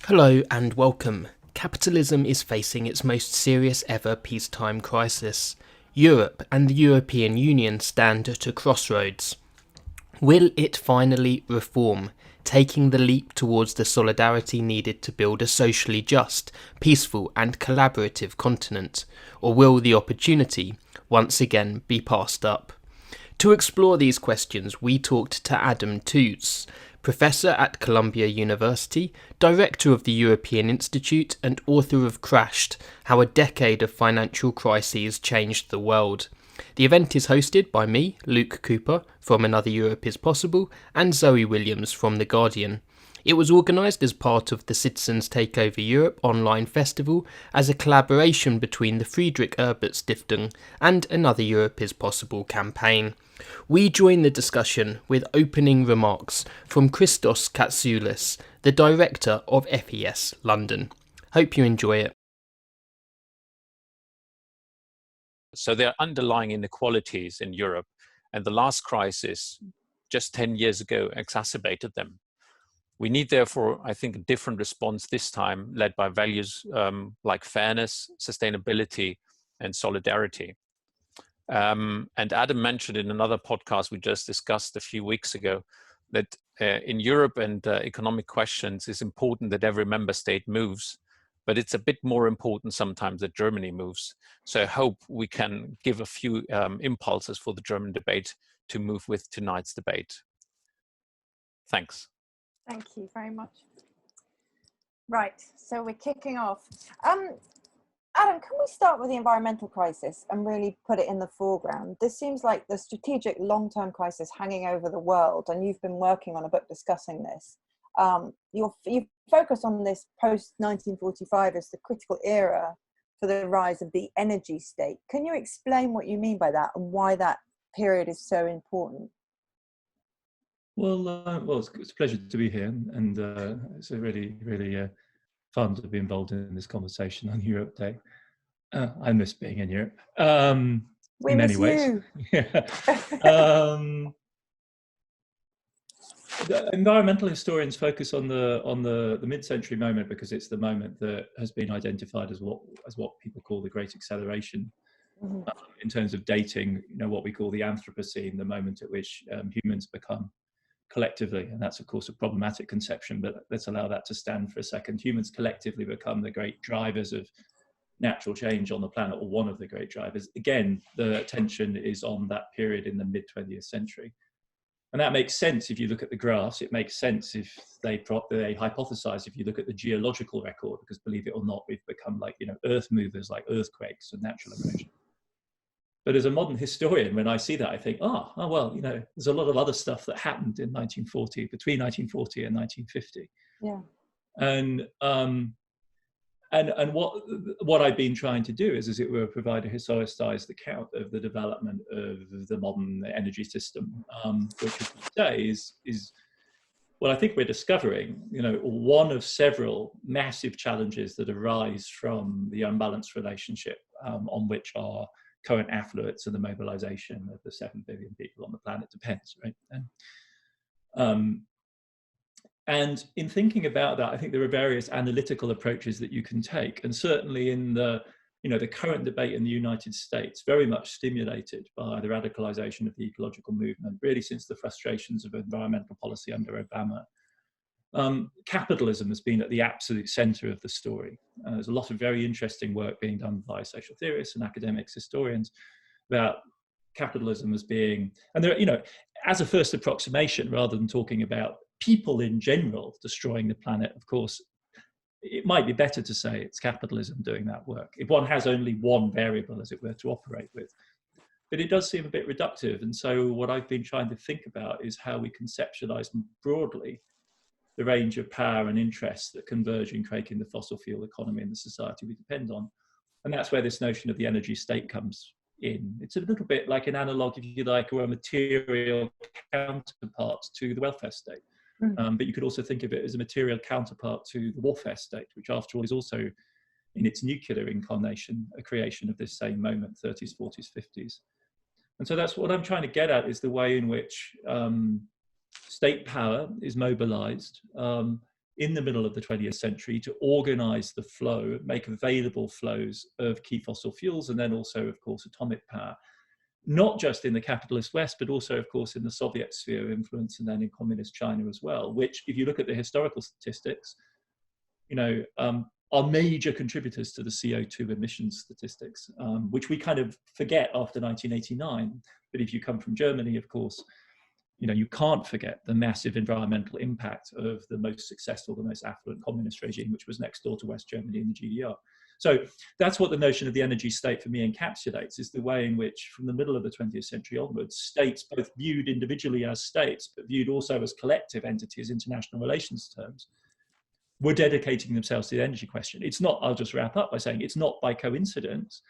Hello and welcome. Capitalism is facing its most serious ever peacetime crisis. Europe and the European Union stand at a crossroads. Will it finally reform, taking the leap towards the solidarity needed to build a socially just, peaceful and collaborative continent? Or will the opportunity once again be passed up? To explore these questions, we talked to Adam Tooze, Professor at Columbia University, Director of the European Institute and author of Crashed, How a Decade of Financial Crises Changed the World. The event is hosted by me, Luke Cooper, from Another Europe is Possible, and Zoe Williams from The Guardian. It was organised as part of the Citizens Take Over Europe online festival as a collaboration between the Friedrich Ebert Stiftung and Another Europe is Possible campaign. We join the discussion with opening remarks from Christos Katsoulis, the director of FES London. Hope you enjoy it. So there are underlying inequalities in Europe, and the last crisis, just 10 years ago, exacerbated them. We need, therefore, I think, a different response this time, led by values like fairness, sustainability, and solidarity. And Adam mentioned in another podcast we just discussed a few weeks ago that in Europe and economic questions, it's important that every member state moves, but it's a bit more important sometimes that Germany moves. So I hope we can give a few impulses for the German debate to move with tonight's debate. Thanks. Thank you very much. Right, so we're kicking off. Adam, can we start with the environmental crisis and really put it in the foreground? This seems like the strategic long-term crisis hanging over the world, and you've been working on a book discussing this. You focus on this post-1945 as the critical era for the rise of the energy state. Can you explain what you mean by that and why that period is so important? Well, it's a pleasure to be here, and it's a really fun to be involved in this conversation on Europe Day. I miss being in Europe in many ways. The environmental historians focus on the mid-century moment because it's the moment that has been identified as what people call the Great Acceleration. In terms of dating, what we call the Anthropocene, the moment at which humans become collectively, and that's of course a problematic conception, but let's allow that to stand for a second. Humans collectively become the great drivers of natural change on the planet, or one of the great drivers. Again, the attention is on that period in the mid-20th century. And that makes sense if you look at the graphs. It makes sense if they hypothesize if you look at the geological record, because believe it or not, we've become like, earth movers, like earthquakes and natural erosion. But as a modern historian, when I see that, I think, well, there's a lot of other stuff that happened in between 1940 and 1950. Yeah. And what I've been trying to do is, as it were, provide a historicized account of the development of the modern energy system, which, as you say, is what I think we're discovering, one of several massive challenges that arise from the unbalanced relationship on which our current affluence and the mobilization of the 7 billion people on the planet depends, right? And in thinking about that, I think there are various analytical approaches that you can take, and certainly in the current debate in the United States, very much stimulated by the radicalization of the ecological movement, really since the frustrations of environmental policy under Obama. Capitalism has been at the absolute center of the story. There's a lot of very interesting work being done by social theorists and academics, historians, about capitalism as being, and there, as a first approximation, rather than talking about people in general destroying the planet, of course, it might be better to say it's capitalism doing that work, if one has only one variable, as it were, to operate with. But it does seem a bit reductive. And so what I've been trying to think about is how we conceptualize broadly the range of power and interests that converge in creating the fossil fuel economy and the society we depend on. And that's where this notion of the energy state comes in. It's a little bit like an analog, if you like, or a material counterpart to the welfare state. But you could also think of it as a material counterpart to the warfare state, which after all is also, in its nuclear incarnation, a creation of this same moment, 30s, 40s, 50s. And so that's what I'm trying to get at, is the way in which state power is mobilized in the middle of the 20th century to organize the flow, make available flows of key fossil fuels, and then also, of course, atomic power, not just in the capitalist West, but also, of course, in the Soviet sphere of influence and then in communist China as well, which, if you look at the historical statistics, are major contributors to the CO2 emissions statistics, which we kind of forget after 1989. But if you come from Germany, of course, you can't forget the massive environmental impact of the most successful, the most affluent communist regime, which was next door to West Germany in the GDR. So that's what the notion of the energy state for me encapsulates, is the way in which from the middle of the 20th century onwards, states, both viewed individually as states, but viewed also as collective entities, international relations terms, were dedicating themselves to the energy question. It's not, I'll just wrap up by saying, it's not by coincidence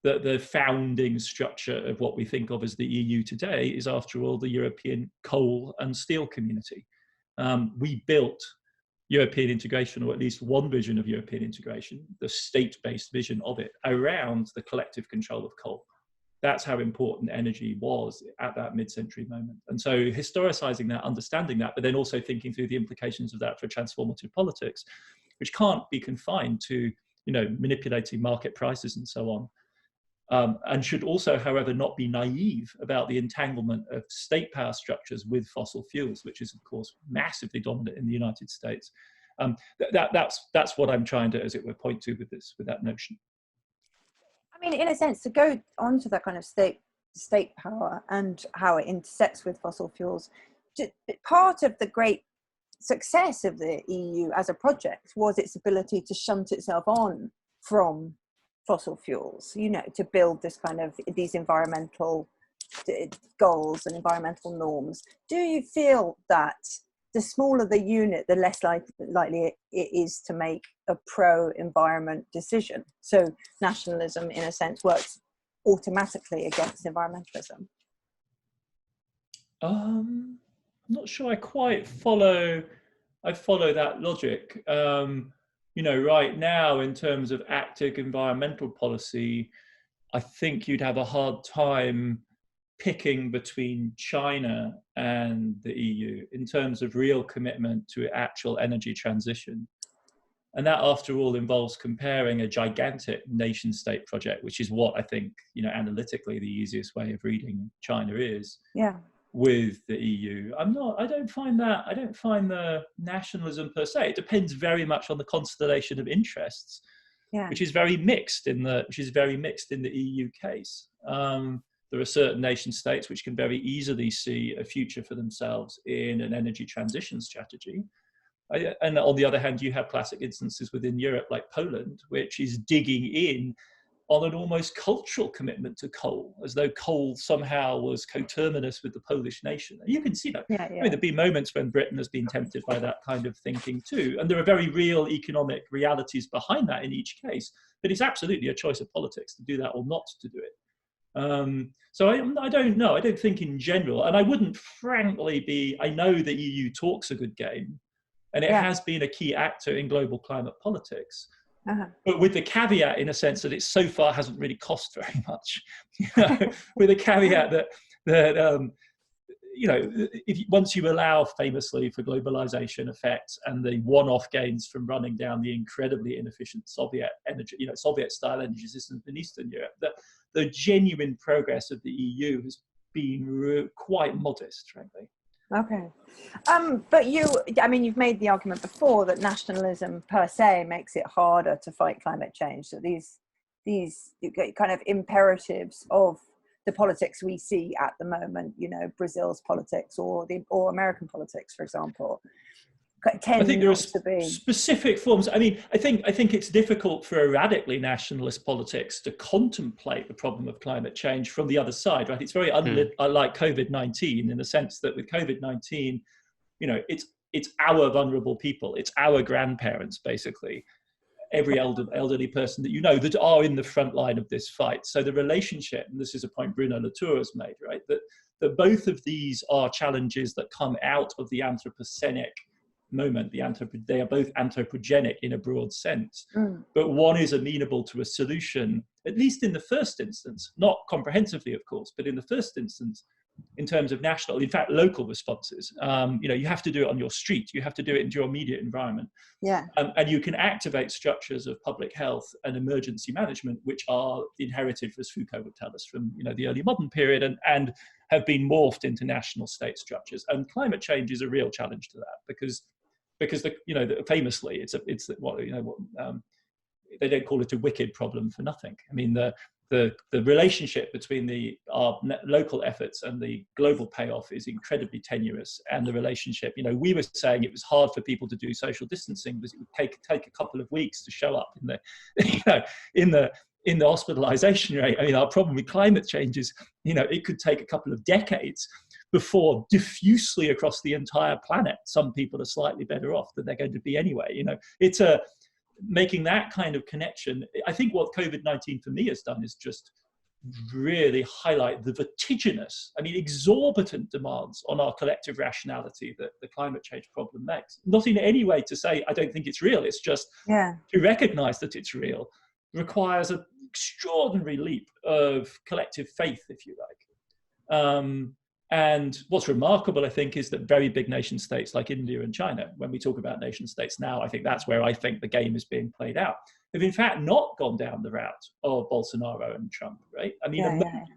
that the founding structure of what we think of as the EU today is, after all, the European coal and steel community. We built European integration, or at least one vision of European integration, the state-based vision of it, around the collective control of coal. That's how important energy was at that mid-century moment. And so historicizing that, understanding that, but then also thinking through the implications of that for transformative politics, which can't be confined to, manipulating market prices and so on. And should also, however, not be naive about the entanglement of state power structures with fossil fuels, which is, of course, massively dominant in the United States. That's what I'm trying to, as it were, point to with that notion. I mean, in a sense, to go on to that kind of state power and how it intersects with fossil fuels, part of the great success of the EU as a project was its ability to shunt itself on from fossil fuels, to build this kind of these environmental goals and environmental norms. Do you feel that the smaller the unit, the less likely it is to make a pro-environment decision? So nationalism, in a sense, works automatically against environmentalism. I'm not sure I quite follow that logic. Right now, in terms of active environmental policy, I think you'd have a hard time picking between China and the EU in terms of real commitment to actual energy transition. And that, after all, involves comparing a gigantic nation state project, which is what I think, analytically the easiest way of reading China is, with the EU. I don't find the nationalism per se. It depends very much on the constellation of interests, which is very mixed in the EU case. There are certain nation states which can very easily see a future for themselves in an energy transition strategy. And on the other hand, you have classic instances within Europe, like Poland, which is digging in on an almost cultural commitment to coal, as though coal somehow was coterminous with the Polish nation. And you can see that. I mean, there've been moments when Britain has been tempted by that kind of thinking too. And there are very real economic realities behind that in each case. But it's absolutely a choice of politics to do that or not to do it. So I don't know. I don't think in general, and I wouldn't frankly I know the EU talks a good game, and it has been a key actor in global climate politics. But with the caveat, in a sense, that it so far hasn't really cost very much. With a caveat that once you allow famously for globalization effects and the one-off gains from running down the incredibly inefficient Soviet energy, Soviet-style energy systems in Eastern Europe, that the genuine progress of the EU has been quite modest, frankly. Okay. But you've made the argument before that nationalism per se makes it harder to fight climate change. So these kind of imperatives of the politics we see at the moment, Brazil's politics or American politics, for example, I think there are specific forms. I mean, I think it's difficult for a radically nationalist politics to contemplate the problem of climate change from the other side, right? It's very like COVID-19 in the sense that with COVID-19, it's our vulnerable people, it's our grandparents, basically, every elderly person that that are in the front line of this fight. So the relationship, and this is a point Bruno Latour has made, right, that both of these are challenges that come out of the Anthropocenic moment. They are both anthropogenic in a broad sense, but one is amenable to a solution, at least in the first instance, not comprehensively, of course, but in the first instance, in terms of national, in fact, local responses. You have to do it on your street. You have to do it in your immediate environment. Yeah. And you can activate structures of public health and emergency management, which are inherited, as Foucault would tell us, from the early modern period, and have been morphed into national state structures. And climate change is a real challenge to that, because famously, they don't call it a wicked problem for nothing. I mean, the relationship between our local efforts and the global payoff is incredibly tenuous. And the relationship, we were saying it was hard for people to do social distancing because it would take a couple of weeks to show up in the hospitalization rate. I mean, our problem with climate change is, it could take a couple of decades before diffusely across the entire planet, some people are slightly better off than they're going to be anyway. It's making that kind of connection. I think what COVID-19 for me has done is just really highlight the vertiginous, exorbitant demands on our collective rationality that the climate change problem makes. Not in any way to say, I don't think it's real. It's just to recognize that it's real requires an extraordinary leap of collective faith, if you like. And what's remarkable, I think, is that very big nation states like India and China, when we talk about nation states now, I think that's where I think the game is being played out, have in fact not gone down the route of Bolsonaro and Trump, right?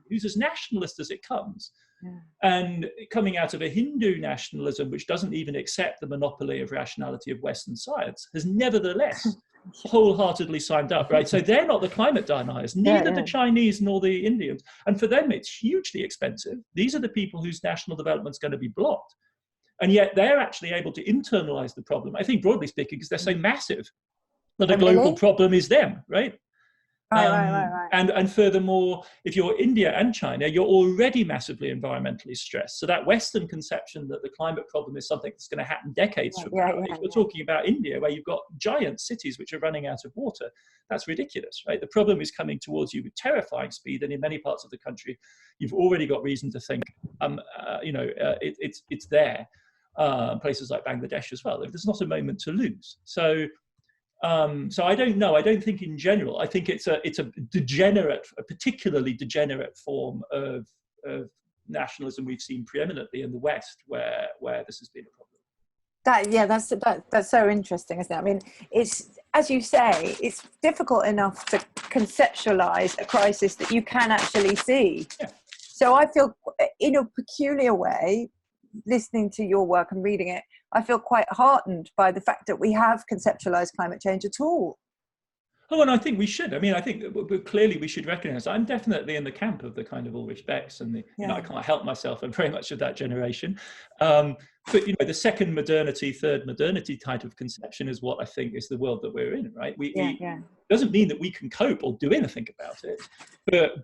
Who's as nationalist as it comes. Yeah. And coming out of a Hindu nationalism, which doesn't even accept the monopoly of rationality of Western science, has nevertheless wholeheartedly signed up, right? So they're not the climate deniers, neither the Chinese nor the Indians. And for them, it's hugely expensive. These are the people whose national development is going to be blocked. And yet they're actually able to internalize the problem, I think, broadly speaking, because they're so massive that a global problem is them, right? Right. And furthermore, if you're India and China, you're already massively environmentally stressed. So that Western conception that the climate problem is something that's going to happen decades from now, if you're talking about India, where you've got giant cities which are running out of water, that's ridiculous, right? The problem is coming towards you with terrifying speed, and in many parts of the country, you've already got reason to think, it's there. Places like Bangladesh as well. There's not a moment to lose. So I don't know. I don't think in general. I think it's a degenerate, a particularly degenerate form of nationalism we've seen preeminently in the West, where this has been a problem. That's so interesting, isn't it? I mean, it's, as you say, it's difficult enough to conceptualize a crisis that you can actually see. Yeah. So I feel, in a peculiar way, listening to your work and reading it, I feel quite heartened by the fact that we have conceptualized climate change at all. Oh, and I think we should. I mean, I think clearly we should recognize, I'm definitely in the camp of the kind of Ulrich Becks and I can't help myself. I'm very much of that generation. But, the second modernity, third modernity type of conception is what I think is the world that we're in, right? Doesn't mean that we can cope or do anything about it, but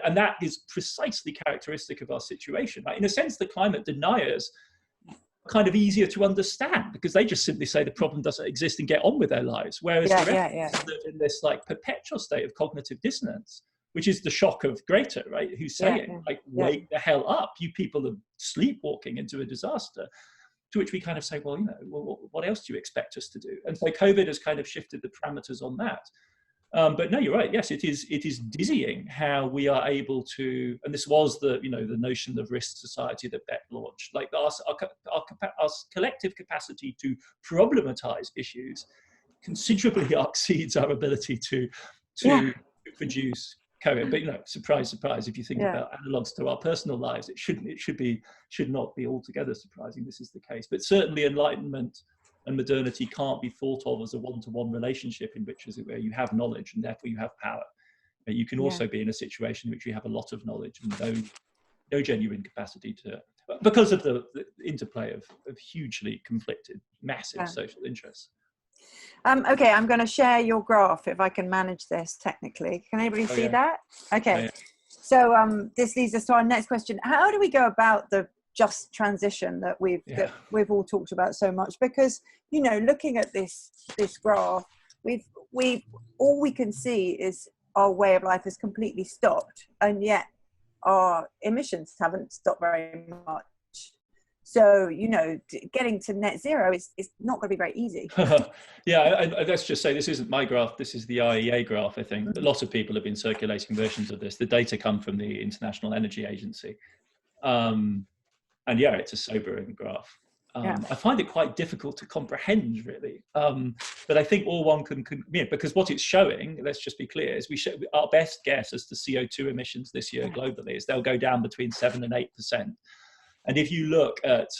and that is precisely characteristic of our situation. Right? In a sense, the climate deniers kind of easier to understand because they just simply say the problem doesn't exist and get on with their lives. Whereas the rest live in this perpetual state of cognitive dissonance, which is the shock of Greta, right? Who's saying wake the hell up, you people are sleepwalking into a disaster. To which we kind of say, well, what else do you expect us to do? And so COVID has kind of shifted the parameters on that. But no, you're right. Yes, it is dizzying how we are able to, and this was the notion of risk society that Beck launched. Like our collective capacity to problematize issues considerably exceeds our ability to produce COVID. But surprise, if you think about analogs to our personal lives, it should not be altogether surprising. This is the case. But certainly Enlightenment and modernity can't be thought of as a one-to-one relationship in which, as it were, you have knowledge and therefore you have power. But you can also be in a situation in which you have a lot of knowledge and no genuine capacity to, because of the interplay of hugely conflicted, massive social interests. Okay, I'm going to share your graph if I can manage this technically. Can anybody see that? Okay. So this leads us to our next question. How do we go about the just transition that we've all talked about so much? Because looking at this graph, all we can see is our way of life has completely stopped, and yet our emissions haven't stopped very much. So, you know, getting to net zero is not going to be very easy. Yeah, let's just say this isn't my graph. This is the IEA graph, I think. A lot of people have been circulating versions of this. The data come from the International Energy Agency. And yeah, it's a sobering graph. I find it quite difficult to comprehend, really. But I think all one can because what it's showing, let's just be clear, is our best guess as to CO2 emissions this year globally is they'll go down between 7 and 8%. And if you look at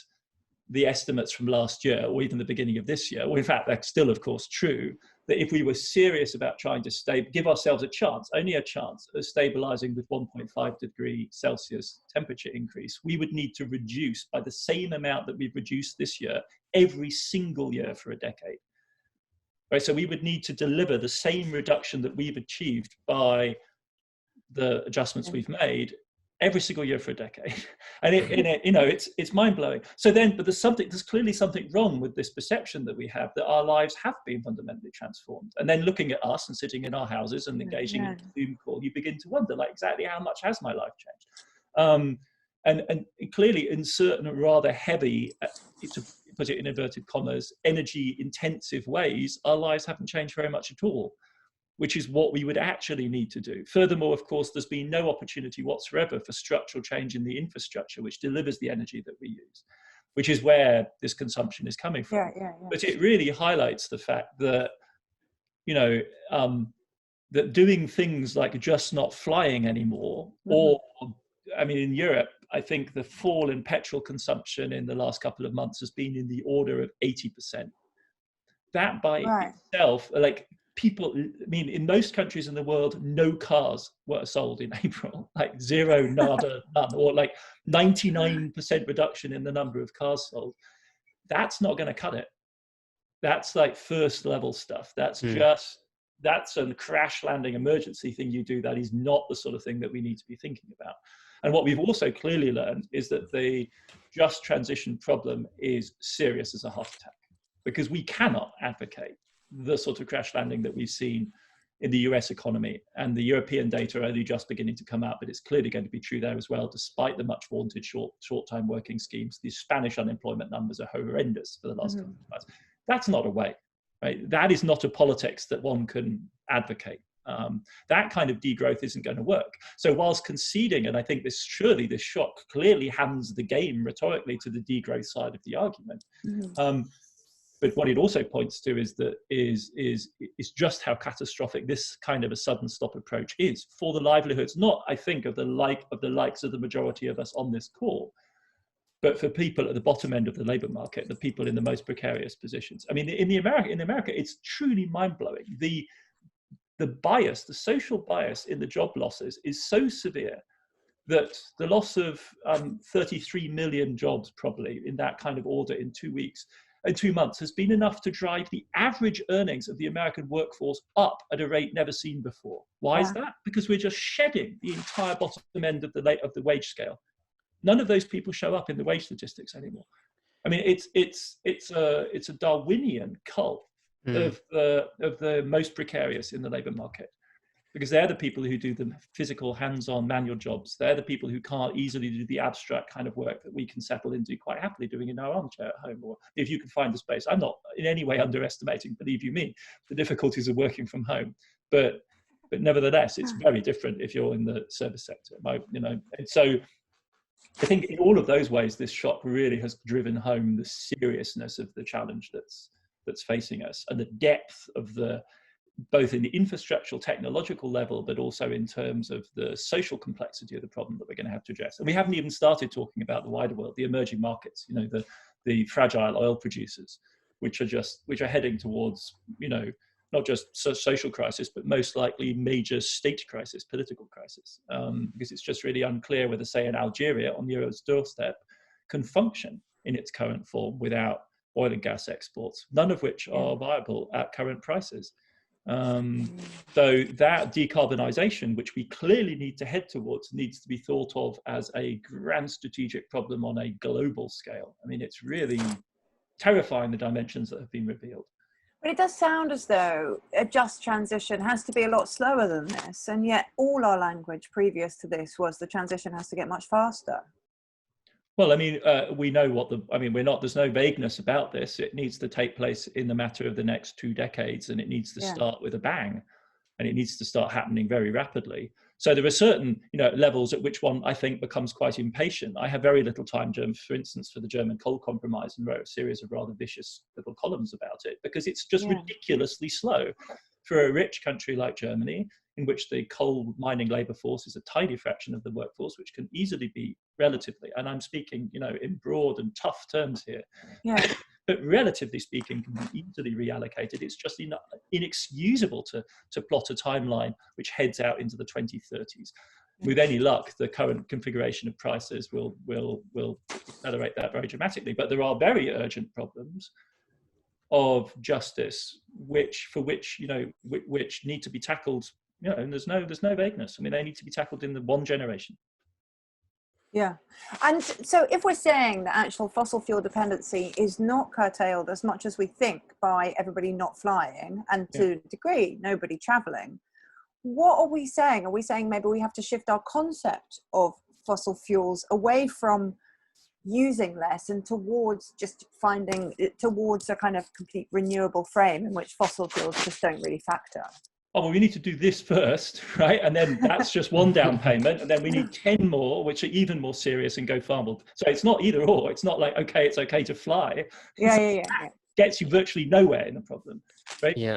the estimates from last year, or even the beginning of this year, well, in fact, that's still, of course, true, that if we were serious about trying to give ourselves a chance, only a chance, of stabilizing with 1.5 degree Celsius temperature increase, we would need to reduce by the same amount that we've reduced this year, every single year for a decade. Right? So we would need to deliver the same reduction that we've achieved by the adjustments we've made every single year for a decade. And it's mind-blowing. So then, but there's clearly something wrong with this perception that we have that our lives have been fundamentally transformed. And then looking at us and sitting in our houses and engaging in a Zoom call, you begin to wonder, like, exactly how much has my life changed? And clearly in certain rather heavy, to put it in inverted commas, energy intensive ways, our lives haven't changed very much at all, which is what we would actually need to do. Furthermore, of course, there's been no opportunity whatsoever for structural change in the infrastructure, which delivers the energy that we use, which is where this consumption is coming from. But it really highlights the fact that, that doing things like just not flying anymore, or, I mean, in Europe, I think the fall in petrol consumption in the last couple of months has been in the order of 80%. That by itself, like, people, I mean, in most countries in the world, no cars were sold in April, like zero, nada, none, or like 99% reduction in the number of cars sold. That's not going to cut it. That's like first level stuff. That's that's a crash landing emergency thing you do. That is not the sort of thing that we need to be thinking about. And what we've also clearly learned is that the just transition problem is serious as a heart attack, because we cannot advocate the sort of crash landing that we've seen in the US economy. And the European data are only just beginning to come out, but it's clearly going to be true there as well, despite the much vaunted short-time working schemes. The Spanish unemployment numbers are horrendous for the last couple of months. That's not a way, right? That is not a politics that one can advocate. That kind of degrowth isn't going to work. So whilst conceding, and I think this shock clearly hands the game rhetorically to the degrowth side of the argument, but what it also points to is just how catastrophic this kind of a sudden stop approach is for the livelihoods, not, I think, of the likes of the majority of us on this call, but for people at the bottom end of the labor market, the people in the most precarious positions. I mean, in America, it's truly mind-blowing. The bias, the social bias in the job losses is so severe that the loss of 33 million jobs, probably in that kind of order in 2 months, has been enough to drive the average earnings of the American workforce up at a rate never seen before. Why is that? Because we're just shedding the entire bottom end of the wage scale. None of those people show up in the wage statistics anymore. I mean, it's a Darwinian cult of the most precarious in the labor market, because they're the people who do the physical, hands-on manual jobs. They're the people who can't easily do the abstract kind of work that we can settle into quite happily doing in our armchair at home, or if you can find the space. I'm not in any way underestimating, believe you me, the difficulties of working from home, but nevertheless, it's very different if you're in the service sector. And so I think in all of those ways, this shock really has driven home the seriousness of the challenge that's facing us, and the depth of both in the infrastructural technological level, but also in terms of the social complexity of the problem that we're going to have to address. And we haven't even started talking about the wider world, the emerging markets, the fragile oil producers, which are heading towards, not just social crisis, but most likely major state crisis, political crisis, because it's just really unclear whether, say, in Algeria on Europe's doorstep can function in its current form without oil and gas exports, none of which are viable at current prices. So that decarbonisation, which we clearly need to head towards, needs to be thought of as a grand strategic problem on a global scale. I mean, it's really terrifying, the dimensions that have been revealed. But it does sound as though a just transition has to be a lot slower than this, and yet all our language previous to this was the transition has to get much faster. Well, I mean, we know what there's no vagueness about this. It needs to take place in the matter of the next 2 decades, and it needs to start with a bang, and it needs to start happening very rapidly. So there are certain, levels at which one, I think, becomes quite impatient. I have very little time, for instance, for the German coal compromise, and wrote a series of rather vicious little columns about it, because it's just ridiculously slow for a rich country like Germany, in which the coal mining labor force is a tiny fraction of the workforce, which can easily be relatively, and I'm speaking, in broad and tough terms here, but relatively speaking, can be easily reallocated. It's just inexcusable to plot a timeline which heads out into the 2030s. With any luck, the current configuration of prices will accelerate that very dramatically. But there are very urgent problems of justice, which need to be tackled. And there's no vagueness. I mean, they need to be tackled in the one generation. Yeah. And so if we're saying that actual fossil fuel dependency is not curtailed as much as we think by everybody not flying, and to a degree, nobody traveling, what are we saying? Are we saying maybe we have to shift our concept of fossil fuels away from using less and towards just finding towards a kind of complete renewable frame in which fossil fuels just don't really factor? Oh, well, we need to do this first, right? And then that's just one down payment. And then we need 10 more, which are even more serious and go far more. So it's not either or. It's not like, okay, it's okay to fly. Yeah. Gets you virtually nowhere in the problem, right? Yeah.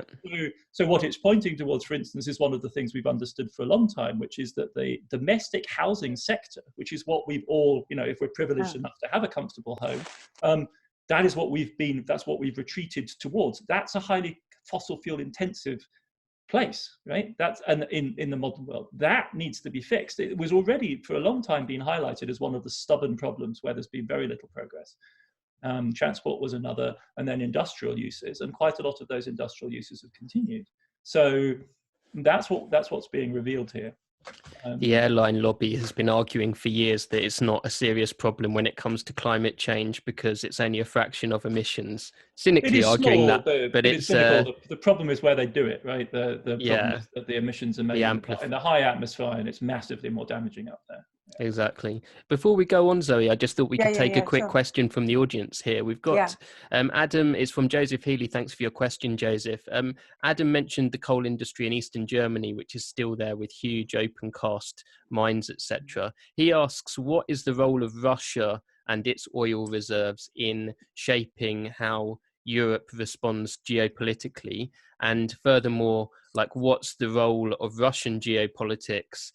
So what it's pointing towards, for instance, is one of the things we've understood for a long time, which is that the domestic housing sector, which is what we've all, if we're privileged enough to have a comfortable home, that's what we've retreated towards. That's a highly fossil fuel intensive place, right? That's and in the modern world that needs to be fixed. It was already for a long time being highlighted as one of the stubborn problems where there's been very little progress. Transport was another, and then industrial uses, and quite a lot of those industrial uses have continued. So that's what's being revealed here. The airline lobby has been arguing for years that it's not a serious problem when it comes to climate change because it's only a fraction of emissions. Cynically arguing small, that, but it's cynical. The problem is where they do it, right? The problem is that the emissions are made in the high atmosphere, and it's massively more damaging up there. Exactly. Before we go on, Zoe, I just thought we could take a quick question from the audience here. We've got Adam is from Joseph Healy. Thanks for your question, Joseph. Adam mentioned the coal industry in Eastern Germany, which is still there with huge open cast mines, etc. He asks, what is the role of Russia and its oil reserves in shaping how Europe responds geopolitically? And furthermore, what's the role of Russian geopolitics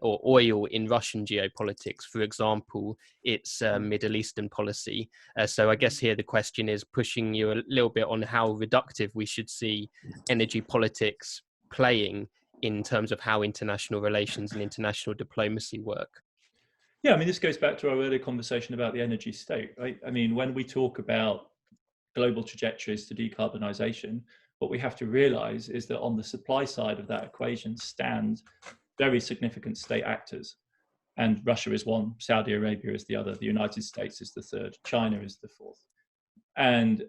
or oil in Russian geopolitics, for example, its Middle Eastern policy? So I guess here the question is pushing you a little bit on how reductive we should see energy politics playing in terms of how international relations and international diplomacy work. Yeah, I mean, this goes back to our earlier conversation about the energy state, right? I mean, when we talk about global trajectories to decarbonisation, what we have to realise is that on the supply side of that equation stand very significant state actors, and Russia is one, Saudi Arabia is the other, the United States is the third, China is the fourth. And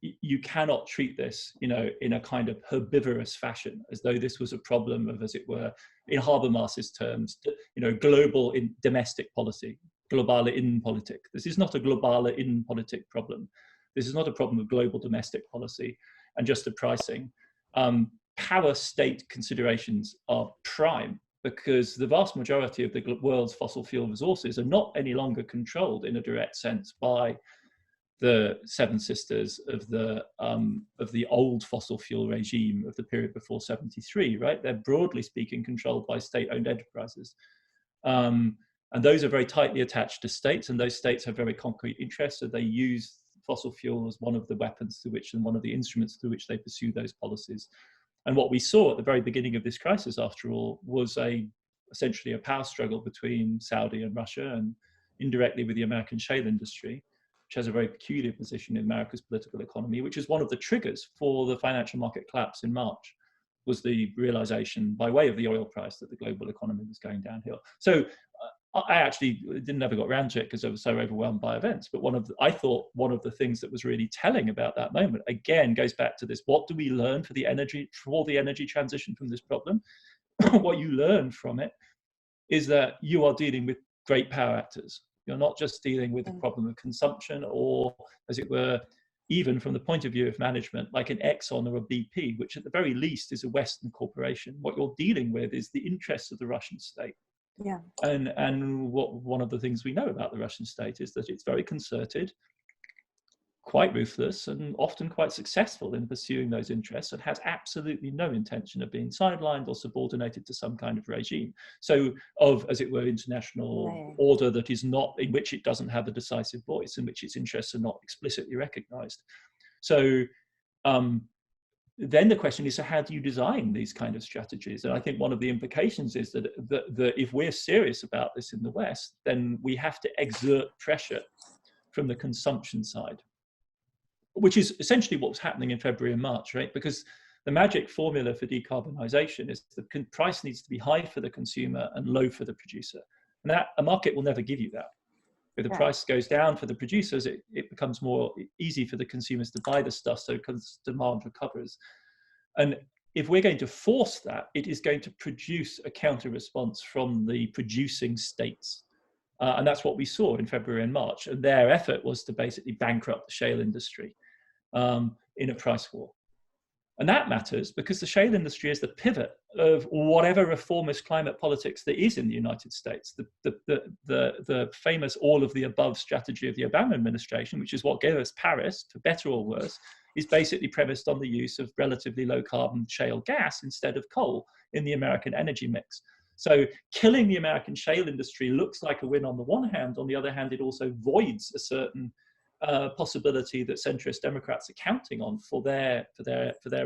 you cannot treat this, in a kind of herbivorous fashion, as though this was a problem of, as it were, in Habermas's terms, global in domestic policy, globale Innenpolitik. This is not a globale Innenpolitik problem. This is not a problem of global domestic policy and just of pricing. Power state considerations are prime, because the vast majority of the world's fossil fuel resources are not any longer controlled in a direct sense by the Seven Sisters of the old fossil fuel regime of the period before 73, right? They're broadly speaking controlled by state-owned enterprises. And those are very tightly attached to states, and those states have very concrete interests, so they use fossil fuel as one of the weapons through which, and one of the instruments through which they pursue those policies. And what we saw at the very beginning of this crisis, after all, was essentially a power struggle between Saudi and Russia, and indirectly with the American shale industry, which has a very peculiar position in America's political economy, which is one of the triggers for the financial market collapse in March, was the realization by way of the oil price that the global economy was going downhill. So I actually never got around to it because I was so overwhelmed by events. But I thought one of the things that was really telling about that moment, again, goes back to this: what do we learn for the energy transition from this problem? What you learn from it is that you are dealing with great power actors, You're not just dealing with the problem of consumption, or, as it were, even from the point of view of management, like an Exxon or a BP, which at the very least is a Western corporation. What you're dealing with is the interests of the Russian state. Yeah. And one of the things we know about the Russian state is that it's very concerted, quite ruthless, and often quite successful in pursuing those interests, and has absolutely no intention of being sidelined or subordinated to some kind of regime. So of, as it were, international order that is not, in which it doesn't have a decisive voice, in which its interests are not explicitly recognized. So then the question is, so how do you design these kind of strategies? And I think one of the implications is that if we're serious about this in the West, then we have to exert pressure from the consumption side, which is essentially what's happening in February and March, right? Because the magic formula for decarbonisation is the price needs to be high for the consumer and low for the producer. And that a market will never give you that. If the price goes down for the producers, it becomes more easy for the consumers to buy the stuff, so demand recovers. And if we're going to force that, it is going to produce a counter response from the producing states. And that's what we saw in February and March. And their effort was to basically bankrupt the shale industry in a price war. And that matters because the shale industry is the pivot of whatever reformist climate politics there is in the United States. The famous all of the above strategy of the Obama administration, which is what gave us Paris, for better or worse, is basically premised on the use of relatively low carbon shale gas instead of coal in the American energy mix. So killing the American shale industry looks like a win on the one hand. On the other hand, it also voids a certain possibility that centrist Democrats are counting on for their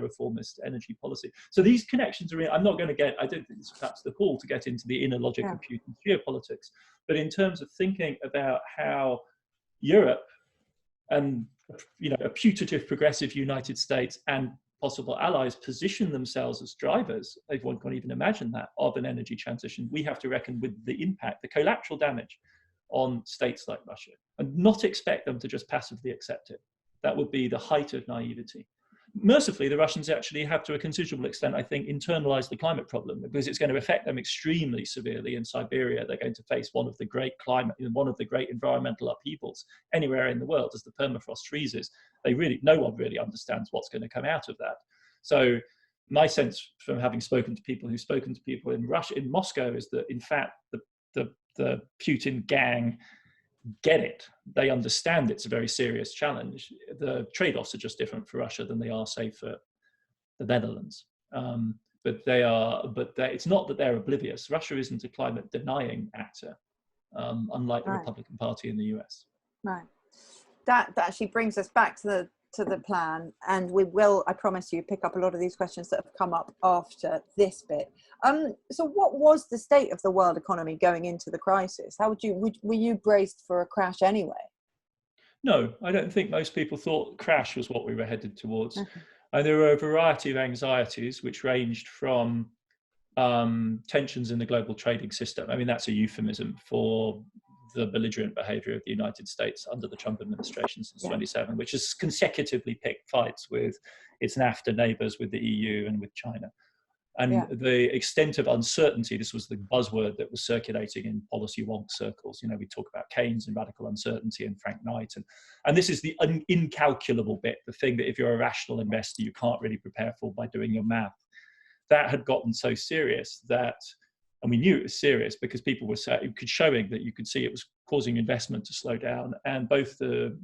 reformist energy policy. So these connections are. I'm not going to get. I don't think it's perhaps the call to get into the inner logic of Putin's geopolitics, but in terms of thinking about how Europe and a putative progressive United States and possible allies position themselves as drivers, if one can even imagine that, of an energy transition, we have to reckon with the impact, the collateral damage on states like Russia, and not expect them to just passively accept it. That would be the height of naivety. Mercifully, the Russians actually have, to a considerable extent, I think, internalized the climate problem, because it's going to affect them extremely severely in Siberia. They're going to face one of the great environmental upheavals anywhere in the world as the permafrost freezes. No one really understands what's going to come out of that. So my sense from having spoken to people who've spoken to people in Russia, in Moscow, is that in fact the Putin gang get it. They understand it's a very serious challenge. The trade-offs are just different for Russia than they are, say, for the Netherlands. It's not that they're oblivious. Russia isn't a climate-denying actor, unlike the Republican Party in the US. Right. That actually brings us back to the plan, and we will, I promise you, pick up a lot of these questions that have come up after this bit. So what was the state of the world economy going into the crisis? How were you braced for a crash anyway? No, I don't think most people thought crash was what we were headed towards. And there were a variety of anxieties which ranged from tensions in the global trading system. I mean, that's a euphemism for the belligerent behavior of the United States under the Trump administration since 2017, which has consecutively picked fights with its NAFTA neighbors, with the EU and with China. And the extent of uncertainty, this was the buzzword that was circulating in policy wonk circles. We talk about Keynes and radical uncertainty and Frank Knight. And this is the incalculable bit, the thing that if you're a rational investor, you can't really prepare for by doing your math. That had gotten so serious that, and we knew it was serious because people were showing that you could see it was causing investment to slow down. And both the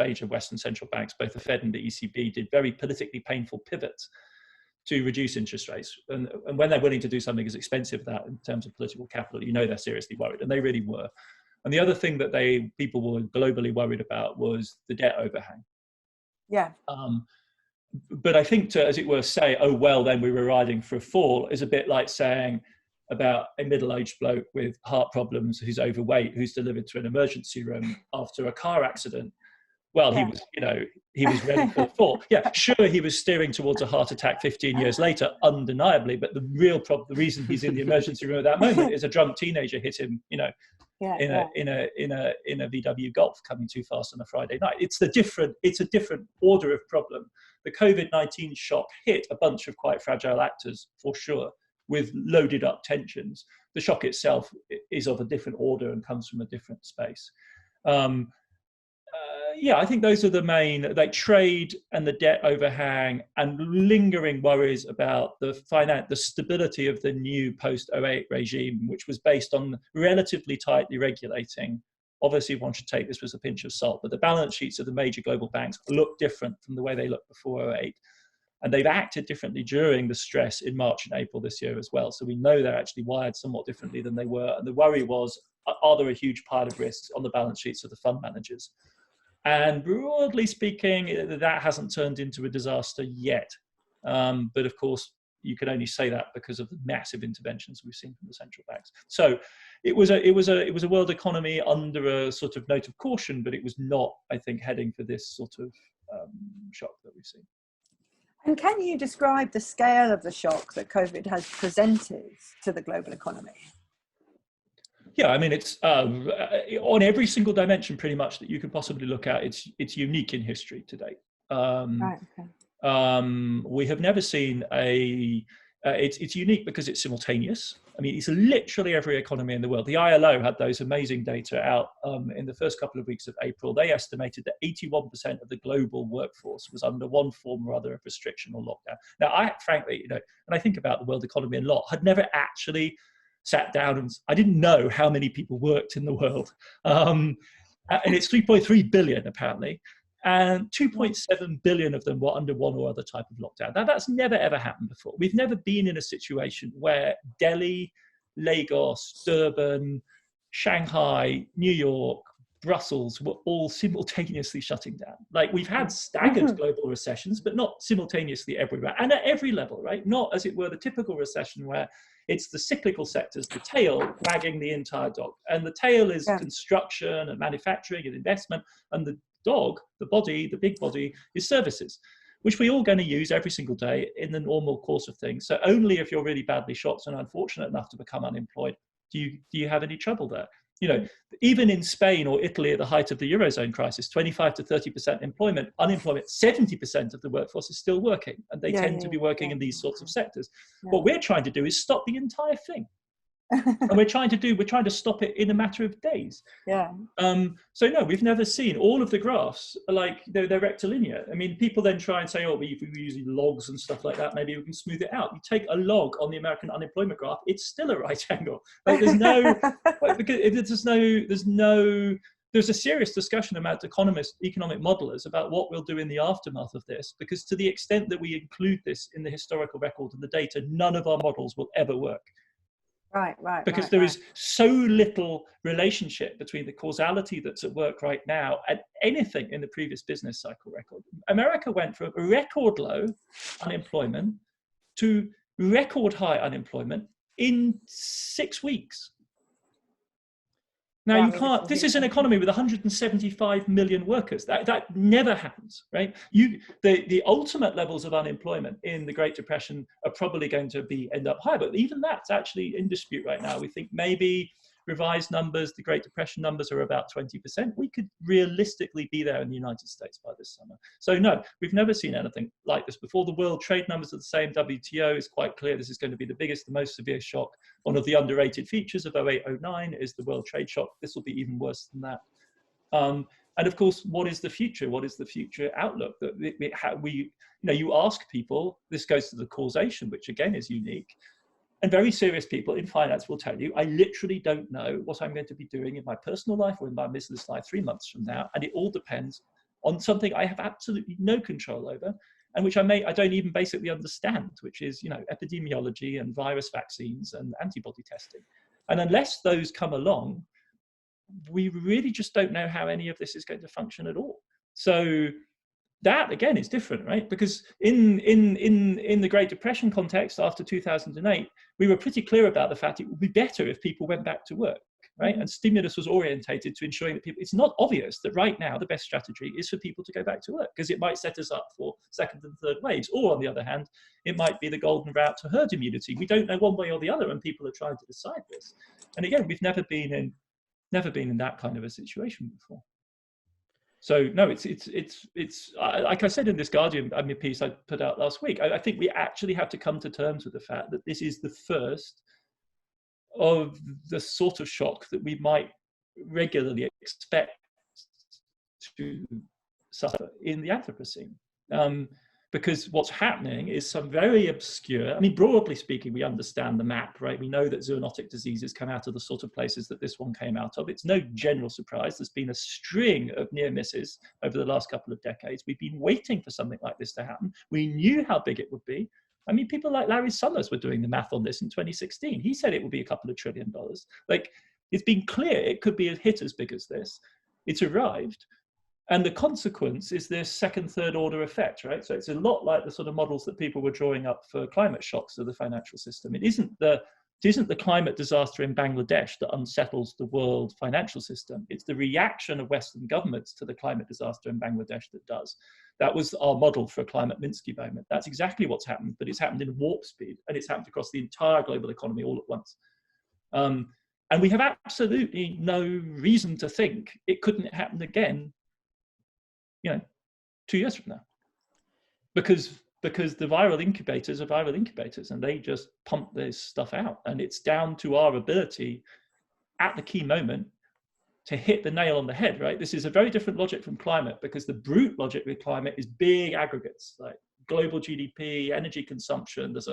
major Western central banks, both the Fed and the ECB, did very politically painful pivots to reduce interest rates. And when they're willing to do something as expensive as that in terms of political capital, they're seriously worried, and they really were. And the other thing that people were globally worried about was the debt overhang. Yeah. But I think to, as it were, say, oh, well, then we were riding for a fall is a bit like saying about a middle-aged bloke with heart problems who's overweight, who's delivered to an emergency room after a car accident. Well, he was ready for the fall. Yeah, sure, he was steering towards a heart attack 15 years later, undeniably. But the real problem, the reason he's in the emergency room at that moment, is a drunk teenager hit him, in a VW Golf coming too fast on a Friday night. It's a different order of problem. The COVID-19 shock hit a bunch of quite fragile actors for sure, with loaded up tensions. The shock itself is of a different order and comes from a different space. Yeah, I think those are the main, like trade and the debt overhang and lingering worries about the stability of the new post-08 regime, which was based on relatively tightly regulating. Obviously, one should take this with a pinch of salt, but the balance sheets of the major global banks look different from the way they looked before 08. And they've acted differently during the stress in March and April this year as well. So we know they're actually wired somewhat differently than they were. And the worry was, are there a huge pile of risks on the balance sheets of the fund managers? And broadly speaking, that hasn't turned into a disaster yet. But of course, you can only say that because of the massive interventions we've seen from the central banks. So it was a world economy under a sort of note of caution, but it was not, I think, heading for this sort of shock that we've seen. And can you describe the scale of the shock that COVID has presented to the global economy? Yeah, I mean, it's on every single dimension pretty much that you could possibly look at. It's unique in history to date. Right, okay. We have never seen it's unique because it's simultaneous. I mean, it's literally every economy in the world. The ILO had those amazing data out in the first couple of weeks of April. They estimated that 81% of the global workforce was under one form or other of restriction or lockdown. Now, I frankly, when I think about the world economy a lot, had never actually sat down and I didn't know how many people worked in the world. And it's 3.3 billion apparently. And 2.7 billion of them were under one or other type of lockdown. Now, that's never, ever happened before. We've never been in a situation where Delhi, Lagos, Durban, Shanghai, New York, Brussels were all simultaneously shutting down. Like, we've had staggered global recessions, but not simultaneously everywhere. And at every level, right? Not, as it were, the typical recession where it's the cyclical sectors, the tail wagging the entire dog. And the tail is construction and manufacturing and investment, and the dog, the body, the big body, is services, which we're all going to use every single day in the normal course of things. So only if you're really badly shocked and unfortunate enough to become unemployed do you have any trouble there. Even in Spain or Italy at the height of the Eurozone crisis, 25 to 30% unemployment, 70% of the workforce is still working, and they tend to be working in these sorts of sectors. What we're trying to do is stop the entire thing. And we're trying to stop it in a matter of days. So no, we've never seen all of the graphs like they're rectilinear. I mean, people then try and say, oh, if we're using logs and stuff like that, maybe we can smooth it out. You take a log on the American unemployment graph, it's still a right angle. Like, there's no, because there's a serious discussion about economic modelers about what we'll do in the aftermath of this, because to the extent that we include this in the historical record and the data, none of our models will ever work. Right. Because there is so little relationship between the causality that's at work right now and anything in the previous business cycle record. America went from record low unemployment to record high unemployment in 6 weeks. Now, you can't, this is an economy with 175 million workers. That never happens, right? The ultimate levels of unemployment in the Great Depression are probably going to end up higher, but even that's actually in dispute right now. We think maybe revised numbers, the Great Depression numbers are about 20%. We could realistically be there in the United States by this summer. So no, we've never seen anything like this before. The world trade numbers are the same. WTO is quite clear. This is going to be the biggest, the most severe shock. One of the underrated features of 08-09 is the world trade shock. This will be even worse than that. And of course, what is the future? What is the future outlook? You ask people, this goes to the causation, which again is unique. And very serious people in finance will tell you, I literally don't know what I'm going to be doing in my personal life or in my business life 3 months from now. And it all depends on something I have absolutely no control over, and which I don't even basically understand, which is, epidemiology and virus vaccines and antibody testing. And unless those come along, we really just don't know how any of this is going to function at all. So that again is different, right? Because in the Great Depression context after 2008, we were pretty clear about the fact it would be better if people went back to work, right? And stimulus was orientated to ensuring that people, it's not obvious that right now the best strategy is for people to go back to work, because it might set us up for second and third waves. Or on the other hand, it might be the golden route to herd immunity. We don't know one way or the other, and people are trying to decide this. And again, we've never been in that kind of a situation before. So no, it's like I said in this Guardian piece I put out last week, I think we actually have to come to terms with the fact that this is the first of the sort of shock that we might regularly expect to suffer in the Anthropocene. Because what's happening is some very obscure, I mean, broadly speaking, we understand the map, right? We know that zoonotic diseases come out of the sort of places that this one came out of. It's no general surprise. There's been a string of near misses over the last couple of decades. We've been waiting for something like this to happen. We knew how big it would be. I mean, people like Larry Summers were doing the math on this in 2016. He said it would be a couple of $1 trillion. Like, it's been clear it could be a hit as big as this. It's arrived. And the consequence is this second, third order effect, right? So it's a lot like the sort of models that people were drawing up for climate shocks to the financial system. It isn't the climate disaster in Bangladesh that unsettles the world financial system. It's the reaction of Western governments to the climate disaster in Bangladesh that does. That was our model for a climate Minsky moment. That's exactly what's happened, but it's happened in warp speed, and it's happened across the entire global economy all at once. And we have absolutely no reason to think it couldn't happen again, 2 years from now, because the viral incubators are viral incubators, and they just pump this stuff out, and it's down to our ability at the key moment to hit the nail on the head, right? This is a very different logic from climate, because the brute logic with climate is big aggregates, like global GDP, energy consumption. There's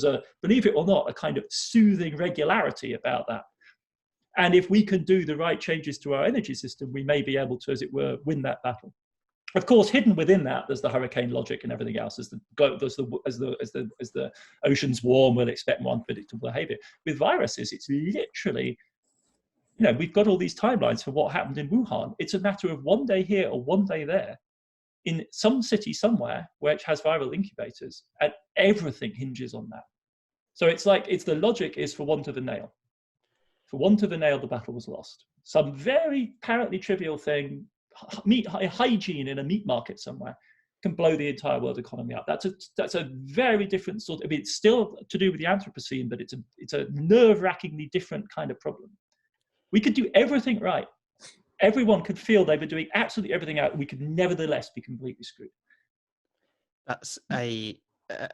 a believe it or not, a kind of soothing regularity about that. And if we can do the right changes to our energy system, we may be able to, as it were, win that battle. Of course, hidden within that, there's the hurricane logic and everything else. As the oceans warm, we'll expect more unpredictable behavior. With viruses, it's literally, we've got all these timelines for what happened in Wuhan. It's a matter of one day here or one day there, in some city somewhere which has viral incubators, and everything hinges on that. So it's the logic is for want of a nail. For want of a nail, the battle was lost. Some very apparently trivial thing, meat hygiene in a meat market somewhere, can blow the entire world economy up. That's a very different sort. I mean, it's still to do with the Anthropocene, but it's a nerve-wrackingly different kind of problem. We could do everything right. Everyone could feel they were doing absolutely everything out. We could nevertheless be completely screwed. That's a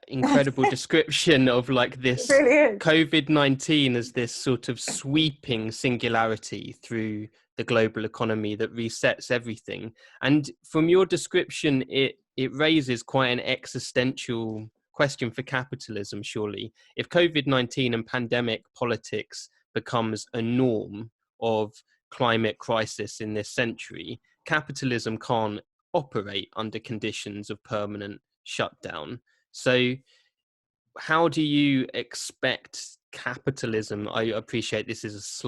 incredible description of like this really COVID-19 as this sort of sweeping singularity through the global economy that resets everything. And from your description, it raises quite an existential question for capitalism, surely. If COVID-19 and pandemic politics becomes a norm of climate crisis in this century, capitalism can't operate under conditions of permanent shutdown. So how do you expect capitalism? I appreciate this is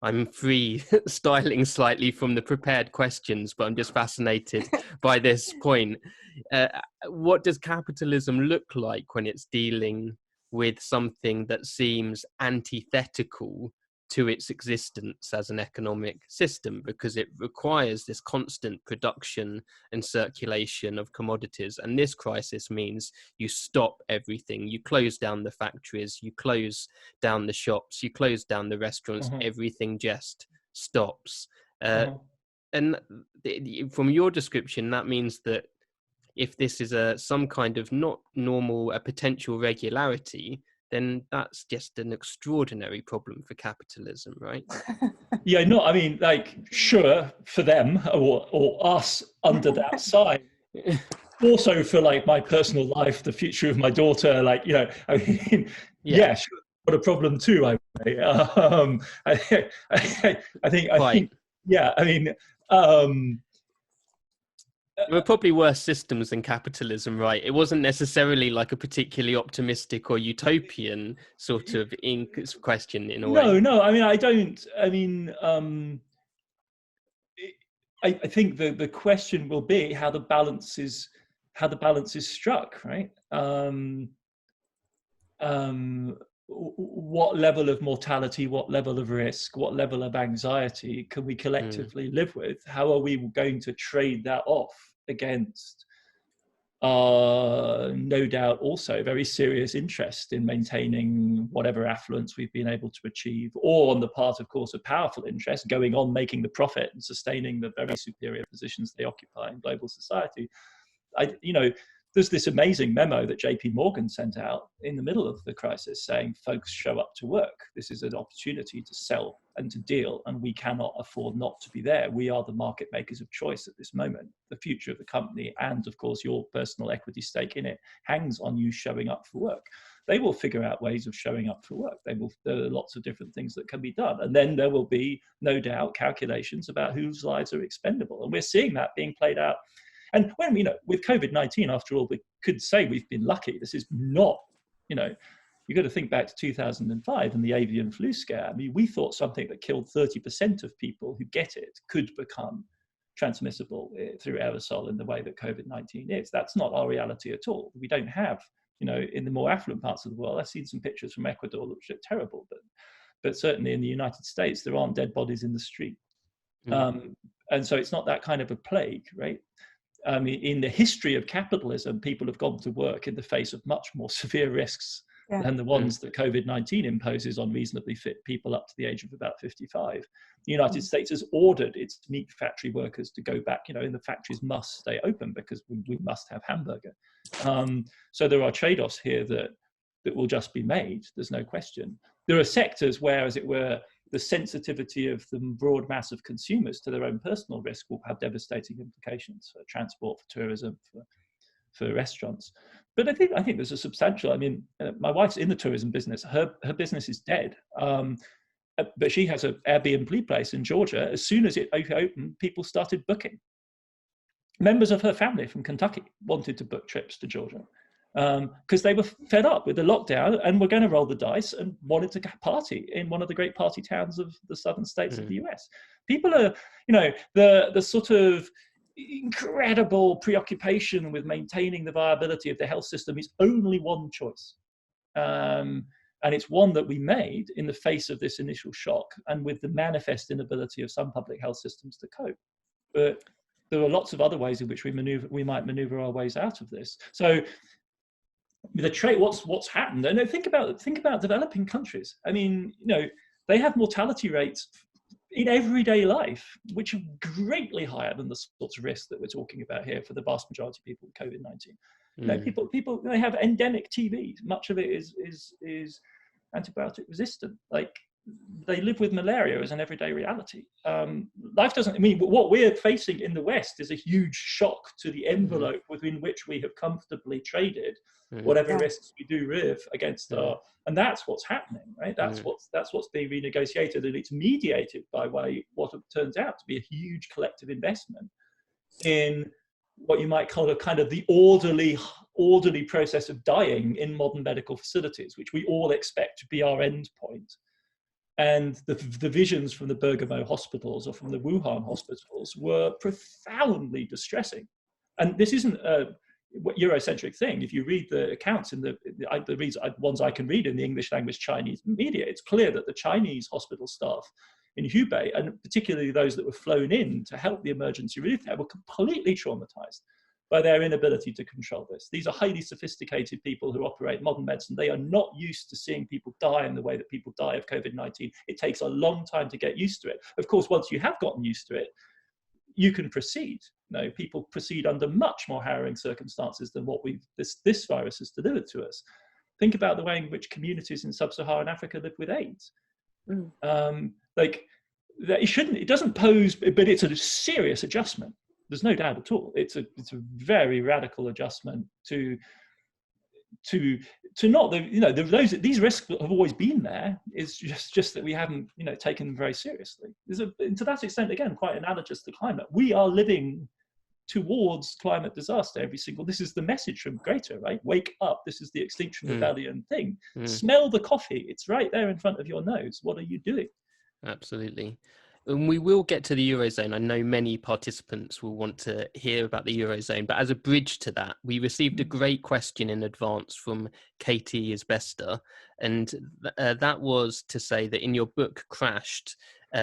I'm freestyling slightly from the prepared questions, but I'm just fascinated by this point. What does capitalism look like when it's dealing with something that seems antithetical to its existence as an economic system, because it requires this constant production and circulation of commodities? And this crisis means you stop everything. You close down the factories, you close down the shops, you close down the restaurants, everything just stops. And from your description, that means that if this is some kind of not normal, a potential regularity, then that's just an extraordinary problem for capitalism, right? Yeah, no, I mean, like, sure, for them or us under that side. Also for like my personal life, the future of my daughter, like, I mean, yeah, sure, what a problem too, I think, yeah, I mean, there were probably worse systems than capitalism, right? It wasn't necessarily like a particularly optimistic or utopian sort of question in a way. No, I mean, I think the question will be how the balance is struck, right? What level of mortality, what level of risk, what level of anxiety can we collectively live with? How are we going to trade that off against are no doubt also very serious interest in maintaining whatever affluence we've been able to achieve, or on the part, of course, of powerful interests going on making the profit and sustaining the very superior positions they occupy in global society. There's this amazing memo that JP Morgan sent out in the middle of the crisis saying, folks, show up to work. This is an opportunity to sell and to deal, and we cannot afford not to be there. We are the market makers of choice at this moment. The future of the company and, of course, your personal equity stake in it hangs on you showing up for work. They will figure out ways of showing up for work. There are lots of different things that can be done. And then there will be, no doubt, calculations about whose lives are expendable. And we're seeing that being played out. And when with COVID-19, after all, we could say we've been lucky. This is not, you've got to think back to 2005 and the avian flu scare. I mean, we thought something that killed 30% of people who get it could become transmissible through aerosol in the way that COVID-19 is. That's not our reality at all. We don't have, in the more affluent parts of the world, I've seen some pictures from Ecuador which look terrible, but certainly in the United States, there aren't dead bodies in the street. And so it's not that kind of a plague, right? In the history of capitalism, people have gone to work in the face of much more severe risks than the ones that COVID-19 imposes on reasonably fit people up to the age of about 55. The United States has ordered its meat factory workers to go back, and the factories must stay open because we must have hamburger. So there are trade-offs here that will just be made. There's no question. There are sectors where, as it were, the sensitivity of the broad mass of consumers to their own personal risk will have devastating implications for transport, for tourism, for restaurants. But I think there's a substantial, my wife's in the tourism business. Her business is dead. But she has an Airbnb place in Georgia. As soon as it opened, people started booking. Members of her family from Kentucky wanted to book trips to Georgia because they were fed up with the lockdown and were going to roll the dice and wanted to party in one of the great party towns of the southern states of the US. People are, the sort of incredible preoccupation with maintaining the viability of the health system is only one choice. And it's one that we made in the face of this initial shock and with the manifest inability of some public health systems to cope. But there are lots of other ways in which we might maneuver our ways out of this. So what's happened, and think about developing countries. They have mortality rates in everyday life which are greatly higher than the sorts of risks that we're talking about here for the vast majority of people with COVID-19. People they have endemic TB. Much of it is antibiotic resistant. Like they live with malaria as an everyday reality. Life doesn't. What we're facing in the West is a huge shock to the envelope within which we have comfortably traded whatever risks we do live against our. And that's what's happening, right? That's what's being renegotiated, and it's mediated by what turns out to be a huge collective investment in what you might call a kind of the orderly process of dying in modern medical facilities, which we all expect to be our end point. And the visions from the Bergamo hospitals or from the Wuhan hospitals were profoundly distressing. And this isn't a Eurocentric thing. If you read the accounts in the ones I can read in the English language Chinese media, it's clear that the Chinese hospital staff in Hubei, and particularly those that were flown in to help the emergency relief there, were completely traumatized by their inability to control this. These are highly sophisticated people who operate modern medicine. They are not used to seeing people die in the way that people die of COVID-19. It takes a long time to get used to it. Of course, once you have gotten used to it, you can proceed. People proceed under much more harrowing circumstances than what this virus has delivered to us. Think about the way in which communities in sub-Saharan Africa live with AIDS. It doesn't pose, but it's a serious adjustment. There's no doubt at all. It's a very radical adjustment to not these risks have always been there. It's just that we haven't taken them very seriously. To that extent, again, quite analogous to climate. We are living towards climate disaster this is the message from Greta, right? Wake up, this is the Extinction Rebellion thing. Smell the coffee, it's right there in front of your nose. What are you doing? Absolutely. And we will get to the Eurozone. I know many participants will want to hear about the Eurozone, but as a bridge to that, we received a great question in advance from Katie Isbester, and that was to say that in your book Crashed,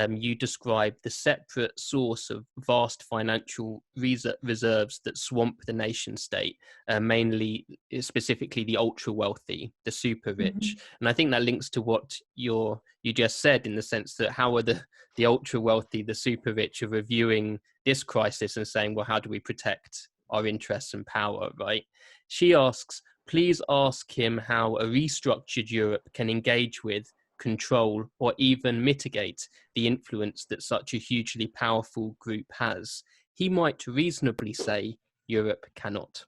you describe the separate source of vast financial reserves that swamp the nation state, mainly, specifically the ultra wealthy, the super rich. And I think that links to what you just said, in the sense that how are the ultra wealthy, the super rich, are reviewing this crisis and saying, well, how do we protect our interests and power, right? She asks, please ask him how a restructured Europe can engage with, control, or even mitigate the influence that such a hugely powerful group has. He might reasonably say Europe cannot.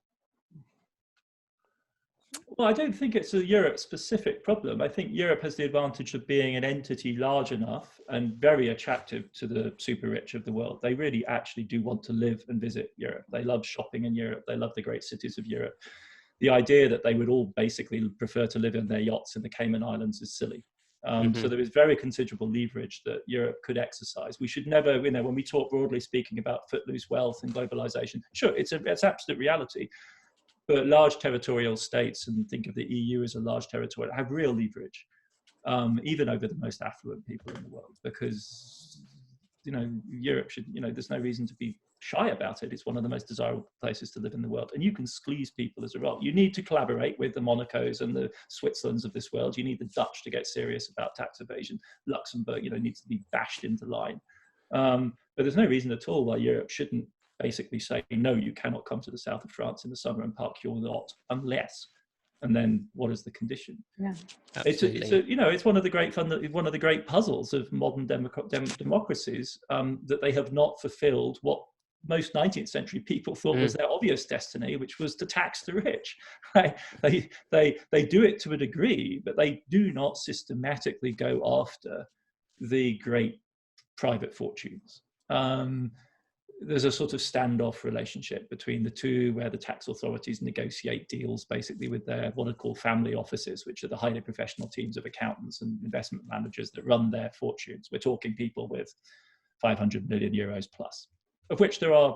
Well, I don't think it's a Europe-specific problem. I think Europe has the advantage of being an entity large enough and very attractive to the super rich of the world. They really actually do want to live and visit Europe. They love shopping in Europe. They love the great cities of Europe. The idea that they would all basically prefer to live in their yachts in the Cayman Islands is silly. So there is very considerable leverage that Europe could exercise. We should never, when we talk broadly speaking about footloose wealth and globalization, sure, it's absolute reality. But large territorial states, and think of the EU as a large territory, have real leverage, even over the most affluent people in the world, because Europe should, there's no reason to be shy about it. It's one of the most desirable places to live in the world, and you can squeeze people as a result. You need to collaborate with the Monacos and the Switzerlands of this world. You need the Dutch to get serious about tax evasion. Luxembourg, needs to be bashed into line. But there's no reason at all why Europe shouldn't basically say, no, you cannot come to the south of France in the summer and park your yacht unless. And then what is the condition? Yeah, absolutely. It's one of the great puzzles of modern democracies, that they have not fulfilled what most 19th century people thought was their obvious destiny, which was to tax the rich. Right? They do it to a degree, but they do not systematically go after the great private fortunes. There's a sort of standoff relationship between the two, where the tax authorities negotiate deals basically with their what are called family offices, which are the highly professional teams of accountants and investment managers that run their fortunes. We're talking people with 500 million euros plus, of which there are,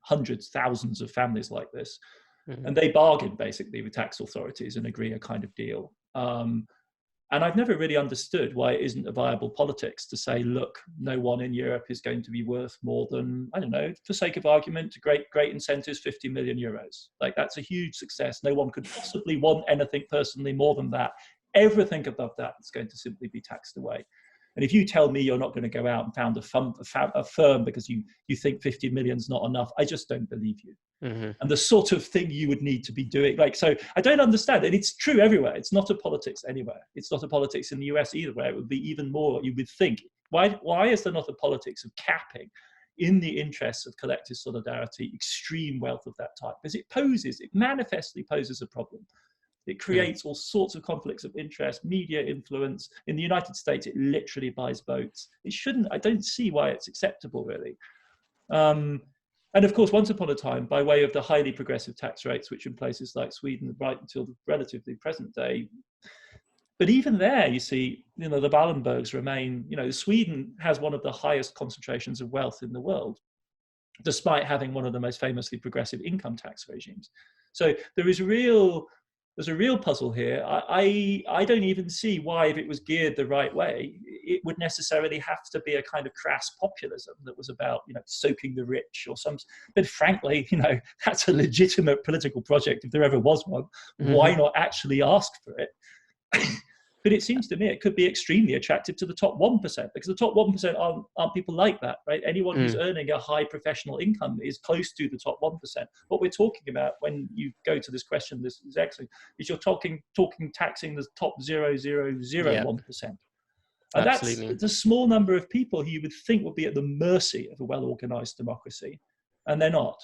hundreds, thousands of families like this. And they bargain basically with tax authorities and agree a kind of deal. And I've never really understood why it isn't a viable politics to say, look, no one in Europe is going to be worth more than, I don't know, for sake of argument, great incentives, 50 million euros. Like, that's a huge success. No one could possibly want anything personally more than that. Everything above that is going to simply be taxed away. And if you tell me you're not going to go out and found a firm because you think 50 million is not enough, I just don't believe you. And the sort of thing you would need to be doing. So I don't understand. And it's true everywhere. It's not a politics anywhere. It's not a politics in the US either, where it would be even more, you would think. Why is there not a politics of capping, in the interests of collective solidarity, extreme wealth of that type? Because it manifestly poses a problem. It creates all sorts of conflicts of interest, media influence. In the United States, it literally buys votes. It shouldn't. I don't see why it's acceptable, really. And of course, once upon a time, by way of the highly progressive tax rates, which in places like Sweden, right until the relatively present day. But even there, you see, the Wallenbergs remain, Sweden has one of the highest concentrations of wealth in the world, despite having one of the most famously progressive income tax regimes. So there's a real puzzle here. I don't even see why, if it was geared the right way, it would necessarily have to be a kind of crass populism that was about, soaking the rich or some. But frankly, that's a legitimate political project if there ever was one. Why not actually ask for it? But it seems to me it could be extremely attractive to the top 1%, because the top 1% aren't people like that, right? Anyone who's earning a high professional income is close to the top 1%. What we're talking about when you go to this question, this is excellent, is you're talking taxing the top 0.001%. And that's a small number of people who you would think would be at the mercy of a well-organized democracy, and they're not.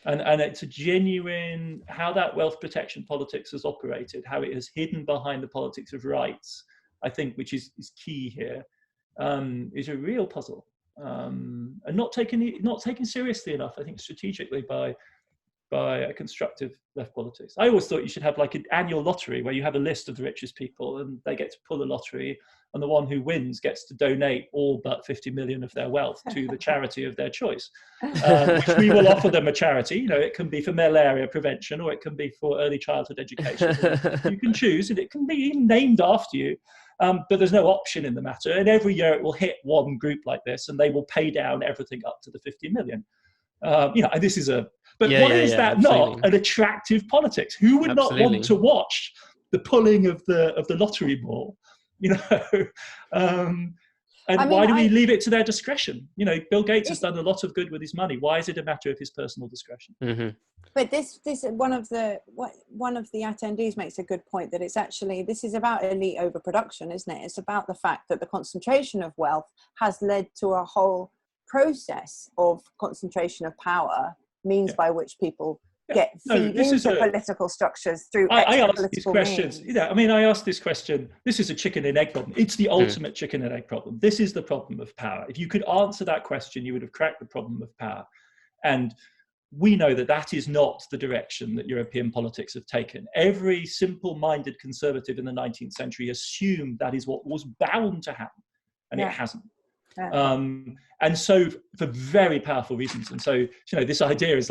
And it's a genuine, how that wealth protection politics has operated, how it has hidden behind the politics of rights, I think, which is key here, is a real puzzle. And not taken seriously enough, I think, strategically by a constructive left politics. I always thought you should have like an annual lottery where you have a list of the richest people and they get to pull a lottery, and the one who wins gets to donate all but 50 million of their wealth to the charity of their choice, which we will offer them a charity. It can be for malaria prevention, or it can be for early childhood education. You can choose, and it can be even named after you. but there's no option in the matter. And every year it will hit one group like this, and they will pay down everything up to the 50 million. And this is but what is that absolutely. not an attractive politics? Who would not want to watch the pulling of the lottery ball? Why do we leave it to their discretion? Bill Gates has done a lot of good with his money. Why is it a matter of his personal discretion? Mm-hmm. But this one of the attendees makes a good point, that this is about elite overproduction, isn't it? It's about the fact that the concentration of wealth has led to a whole process of concentration of power, means by which people feed into political structures through I asked political these questions. means. I asked this question. This is a chicken and egg problem. It's the ultimate chicken and egg problem. This is the problem of power. If you could answer that question, you would have cracked the problem of power. And we know that is not the direction that European politics have taken. Every simple-minded conservative in the 19th century assumed that is what was bound to happen, and it hasn't. Yeah. And so for very powerful reasons. And so, this idea is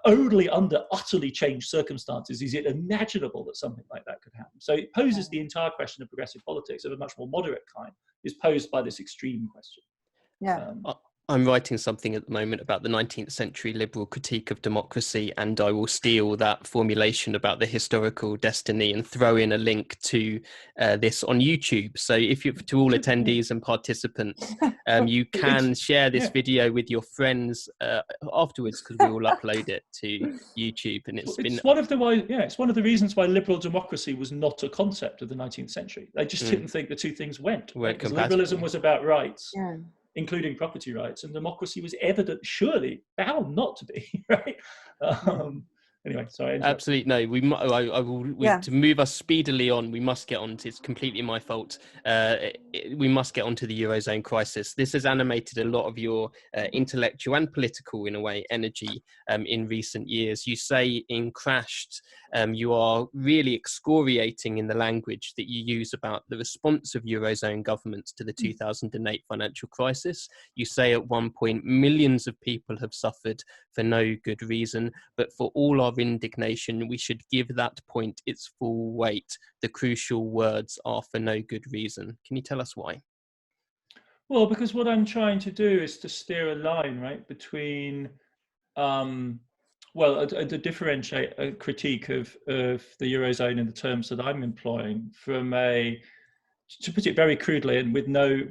only under utterly changed circumstances is it imaginable that something like that could happen. So it poses the entire question of progressive politics of a much more moderate kind is posed by this extreme question. Yeah. I'm writing something at the moment about the 19th century liberal critique of democracy, and I will steal that formulation about the historical destiny and throw in a link to this on YouTube. So to all attendees and participants, you can share this video with your friends afterwards, because we will upload it to YouTube. And it's one of the reasons why liberal democracy was not a concept of the 19th century. They just didn't think the two things went. Because liberalism was about rights. Yeah. Including property rights, and democracy was surely bound not to be, right? Anyway, sorry. Absolutely, no. To move us speedily on, we must get on. It's completely my fault. We must get on to the Eurozone crisis. This has animated a lot of your intellectual and political, in a way, energy in recent years. You say in Crashed, you are really excoriating in the language that you use about the response of Eurozone governments to the 2008 financial crisis. You say at one point, millions of people have suffered for no good reason, but for all our indignation, we should give that point its full weight. The crucial words are "for no good reason." Can you tell us why? Well, because what I'm trying to do is to steer a line, right, between to differentiate a critique of the Eurozone in the terms that I'm employing from to put it very crudely and with no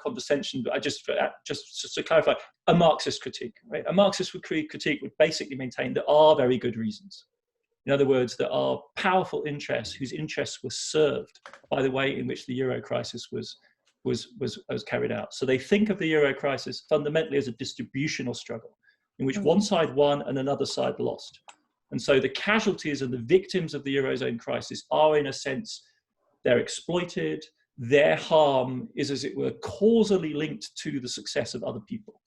condescension, but just to clarify, a Marxist critique, right? A Marxist critique would basically maintain there are very good reasons. In other words, there are powerful interests whose interests were served by the way in which the Euro crisis was carried out. So they think of the Euro crisis fundamentally as a distributional struggle in which one side won and another side lost. And so the casualties and the victims of the Eurozone crisis are, in a sense, they're exploited. Their harm is, as it were, causally linked to the success of other people.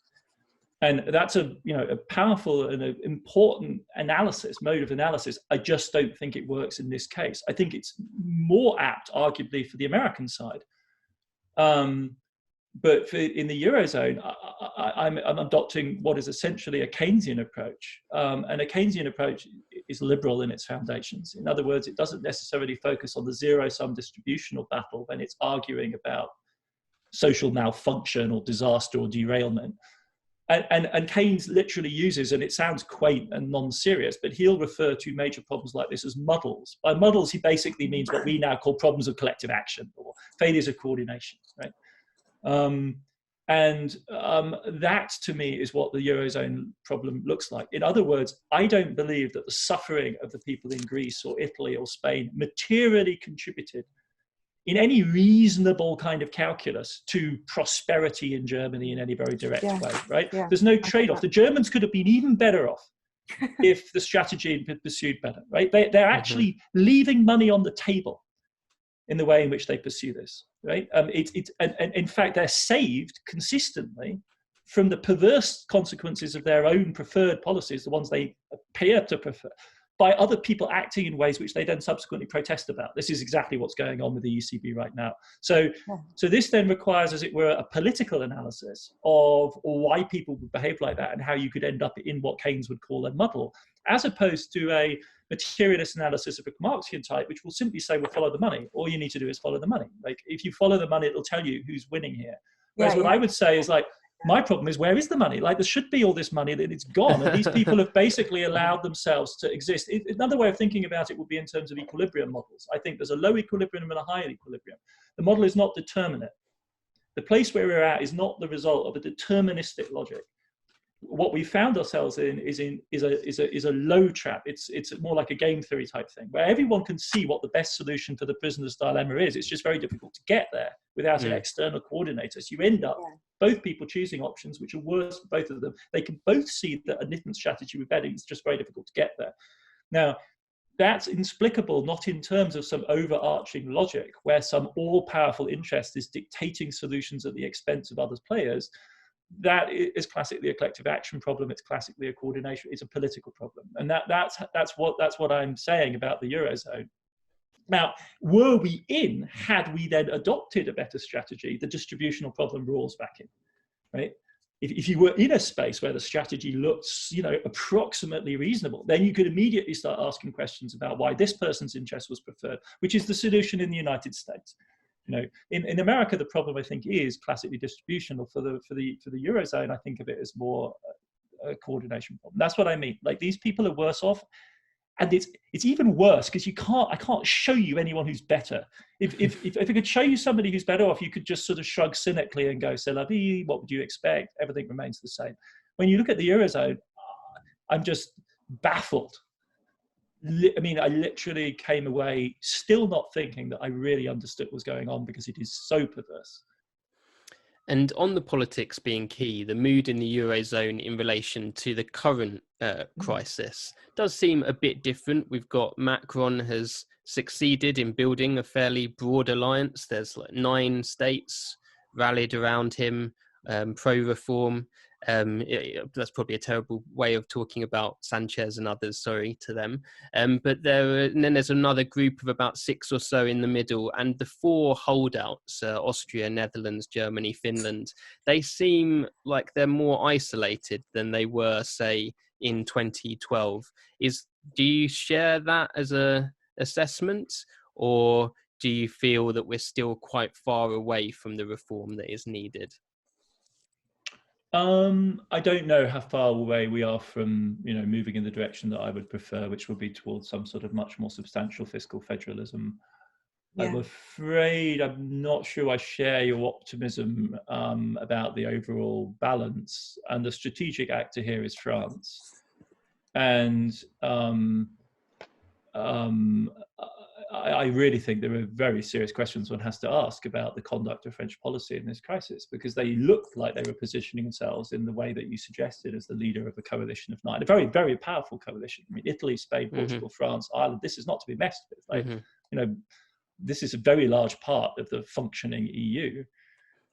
And that's a powerful and an important mode of analysis. I just don't think it works in this case. I think it's more apt, arguably, for the American side. But in the Eurozone, I'm adopting what is essentially a Keynesian approach. And a Keynesian approach is liberal in its foundations. In other words, it doesn't necessarily focus on the zero-sum distributional battle when it's arguing about social malfunction or disaster or derailment. And Keynes literally uses, and it sounds quaint and non-serious, but he'll refer to major problems like this as muddles. By muddles, he basically means what we now call problems of collective action or failures of coordination, right? That, to me, is what the Eurozone problem looks like. In other words, I don't believe that the suffering of the people in Greece or Italy or Spain materially contributed in any reasonable kind of calculus to prosperity in Germany in any very direct way, right? Yeah. There's no trade-off. The Germans could have been even better off if the strategy had been pursued better, right? They're actually leaving money on the table in the way in which they pursue this, right? And in fact, they're saved consistently from the perverse consequences of their own preferred policies, the ones they appear to prefer, by other people acting in ways which they then subsequently protest about. This is exactly what's going on with the ECB right now. So this then requires, as it were, a political analysis of why people would behave like that and how you could end up in what Keynes would call a muddle, as opposed to a materialist analysis of a Marxian type, which will simply say, well, follow the money. All you need to do is follow the money. Like, if you follow the money, it'll tell you who's winning here. Whereas what I would say is, like, my problem is, where is the money? Like, there should be all this money, that it's gone. And these people have basically allowed themselves to exist. Another way of thinking about it would be in terms of equilibrium models. I think there's a low equilibrium and a high equilibrium. The model is not determinate. The place where we're at is not the result of a deterministic logic. What we found ourselves in is a low trap. It's more like a game theory type thing, where everyone can see what the best solution for the prisoner's dilemma is. It's just very difficult to get there without an external coordinator. So you end up both people choosing options which are worse for both of them. They can both see that a different strategy with betting is just very difficult to get there. Now, that's inexplicable, not in terms of some overarching logic where some all-powerful interest is dictating solutions at the expense of other players. That is classically a collective action problem. It's classically a coordination. It's a political problem, and that's what I'm saying about the Eurozone. Now, were we in, had we then adopted a better strategy, the distributional problem rolls back in, right? If you were in a space where the strategy looks, approximately reasonable, then you could immediately start asking questions about why this person's interest was preferred, which is the solution in the United States. In America, the problem, I think, is classically distributional. For the Eurozone, I think of it as more a coordination problem. That's what I mean. Like, these people are worse off, and it's even worse because I can't show you anyone who's better. If I could show you somebody who's better off, you could just sort of shrug cynically and go, "C'est la vie, what would you expect? Everything remains the same." When you look at the Eurozone, I'm just baffled. I mean, I literally came away still not thinking that I really understood what was going on, because it is so perverse. And on the politics being key, the mood in the Eurozone in relation to the current crisis does seem a bit different. We've got Macron has succeeded in building a fairly broad alliance. There's like 9 states rallied around him, pro-reform. That's probably a terrible way of talking about Sanchez and others, sorry to them. But and then there's another group of about 6 or so in the middle, and the 4 holdouts, Austria, Netherlands, Germany, Finland, they seem like they're more isolated than they were, say, in 2012. Do you share that as a assessment, or do you feel that we're still quite far away from the reform that is needed? I don't know how far away we are from, moving in the direction that I would prefer, which would be towards some sort of much more substantial fiscal federalism. Yeah. I'm afraid I'm not sure I share your optimism about the overall balance. And the strategic actor here is France. And I really think there are very serious questions one has to ask about the conduct of French policy in this crisis, because they looked like they were positioning themselves in the way that you suggested as the leader of a coalition of 9, a very, very powerful coalition. I mean, Italy, Spain, Portugal, France, Ireland, this is not to be messed with. Like, this is a very large part of the functioning EU.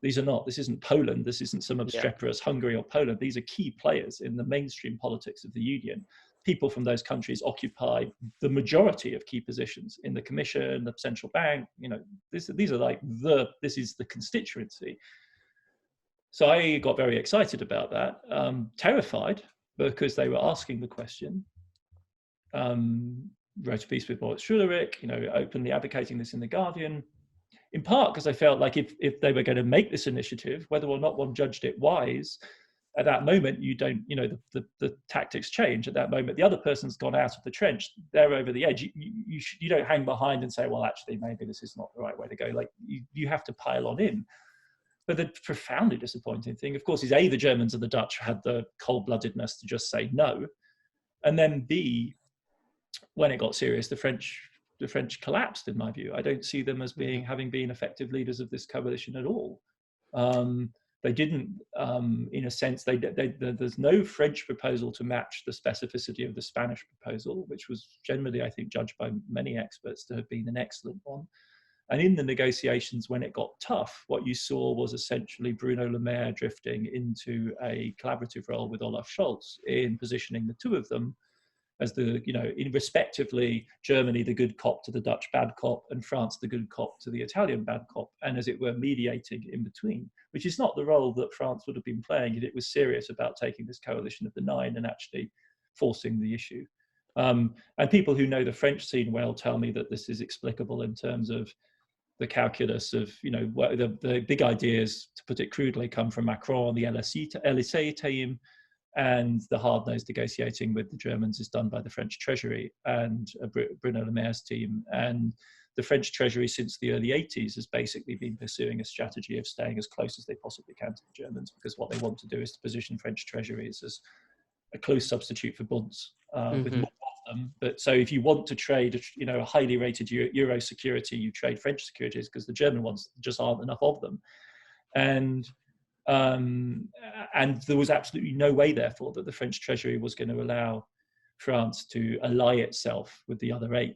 This isn't Poland. This isn't some obstreperous Hungary or Poland. These are key players in the mainstream politics of the Union. People from those countries occupy the majority of key positions in the Commission, the central bank. These are like this is the constituency. So I got very excited about that, terrified because they were asking the question. Wrote a piece with Boris Schullerich, openly advocating this in The Guardian, in part because I felt like if they were going to make this initiative, whether or not one judged it wise, at that moment, you don't, the tactics change. At that moment, the other person's gone out of the trench. They're over the edge. You don't hang behind and say, well, actually, maybe this is not the right way to go. Like, you have to pile on in. But the profoundly disappointing thing, of course, is A, the Germans and the Dutch had the cold-bloodedness to just say no. And then B, when it got serious, the French collapsed, in my view. I don't see them as having been effective leaders of this coalition at all. They didn't, in a sense, there's no French proposal to match the specificity of the Spanish proposal, which was generally, I think, judged by many experts to have been an excellent one. And in the negotiations, when it got tough, what you saw was essentially Bruno Le Maire drifting into a collaborative role with Olaf Scholz in positioning the two of them as in respectively, Germany the good cop to the Dutch bad cop, and France the good cop to the Italian bad cop, and as it were mediating in between, which is not the role that France would have been playing if it was serious about taking this coalition of the 9 and actually forcing the issue. And people who know the French scene well tell me that this is explicable in terms of the calculus of, the big ideas, to put it crudely, come from Macron, the LSE team, and the hard-nosed negotiating with the Germans is done by the French Treasury and Bruno Le Maire's team. And the French Treasury since the early 80s has basically been pursuing a strategy of staying as close as they possibly can to the Germans, because what they want to do is to position French treasuries as a close substitute for bonds, with more of them. But so if you want to trade, a highly rated euro security, you trade French securities, because the German ones just aren't enough of them. And there was absolutely no way, therefore, that the French Treasury was going to allow France to ally itself with the other 8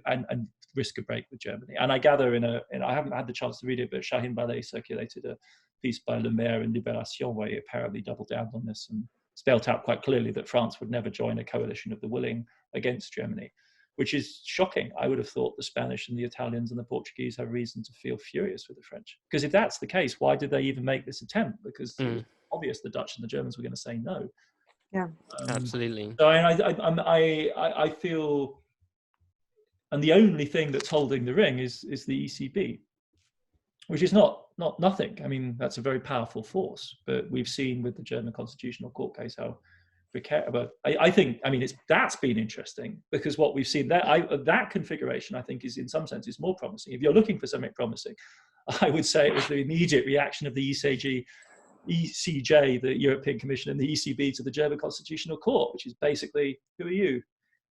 and risk a break with Germany. And I gather I haven't had the chance to read it, but Shahin Ballet circulated a piece by Le Maire in Libération where he apparently doubled down on this and spelled out quite clearly that France would never join a coalition of the willing against Germany, which is shocking. I would have thought the Spanish and the Italians and the Portuguese have reason to feel furious with the French. Because if that's the case, why did they even make this attempt? Because it was obvious the Dutch and the Germans were going to say no. Yeah, absolutely. So I feel, and the only thing that's holding the ring is the ECB, which is not nothing. I mean, that's a very powerful force, but we've seen with the German Constitutional Court case how precarious. But I think, that's been interesting, because what we've seen that configuration, I think, is in some sense is more promising. If you're looking for something promising, I would say it was the immediate reaction of the ECJ, the European Commission, and the ECB to the German Constitutional Court, which is basically, who are you?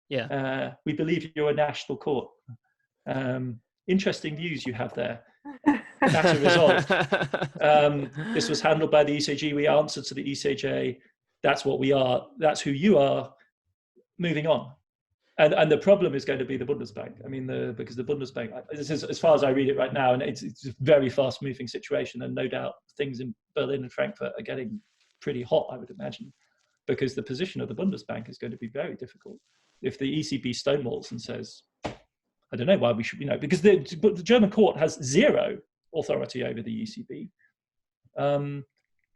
Yeah. We believe you're a national court. Interesting views you have there. Matter resolved. This was handled by the ECJ. We answered to the ECJ. That's what we are. That's who you are. Moving on. And the problem is going to be the Bundesbank. Because the Bundesbank, this is as far as I read it right now, and it's a very fast-moving situation, and no doubt things in Berlin and Frankfurt are getting pretty hot, I would imagine, because the position of the Bundesbank is going to be very difficult. If the ECB stonewalls and says, I don't know why we should, because the German court has zero authority over the ECB.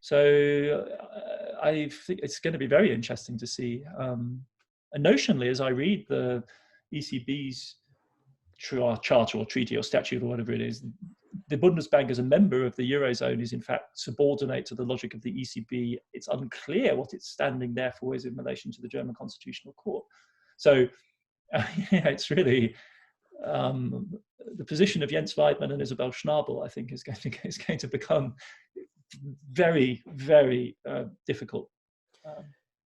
So I think it's going to be very interesting to see. And notionally, as I read the ECB's charter or treaty or statute or whatever it is, the Bundesbank as a member of the Eurozone is in fact subordinate to the logic of the ECB. It's unclear what its standing therefore is in relation to the German Constitutional Court. So it's really the position of Jens Weidmann and Isabel Schnabel, I think, is going to become very, very difficult.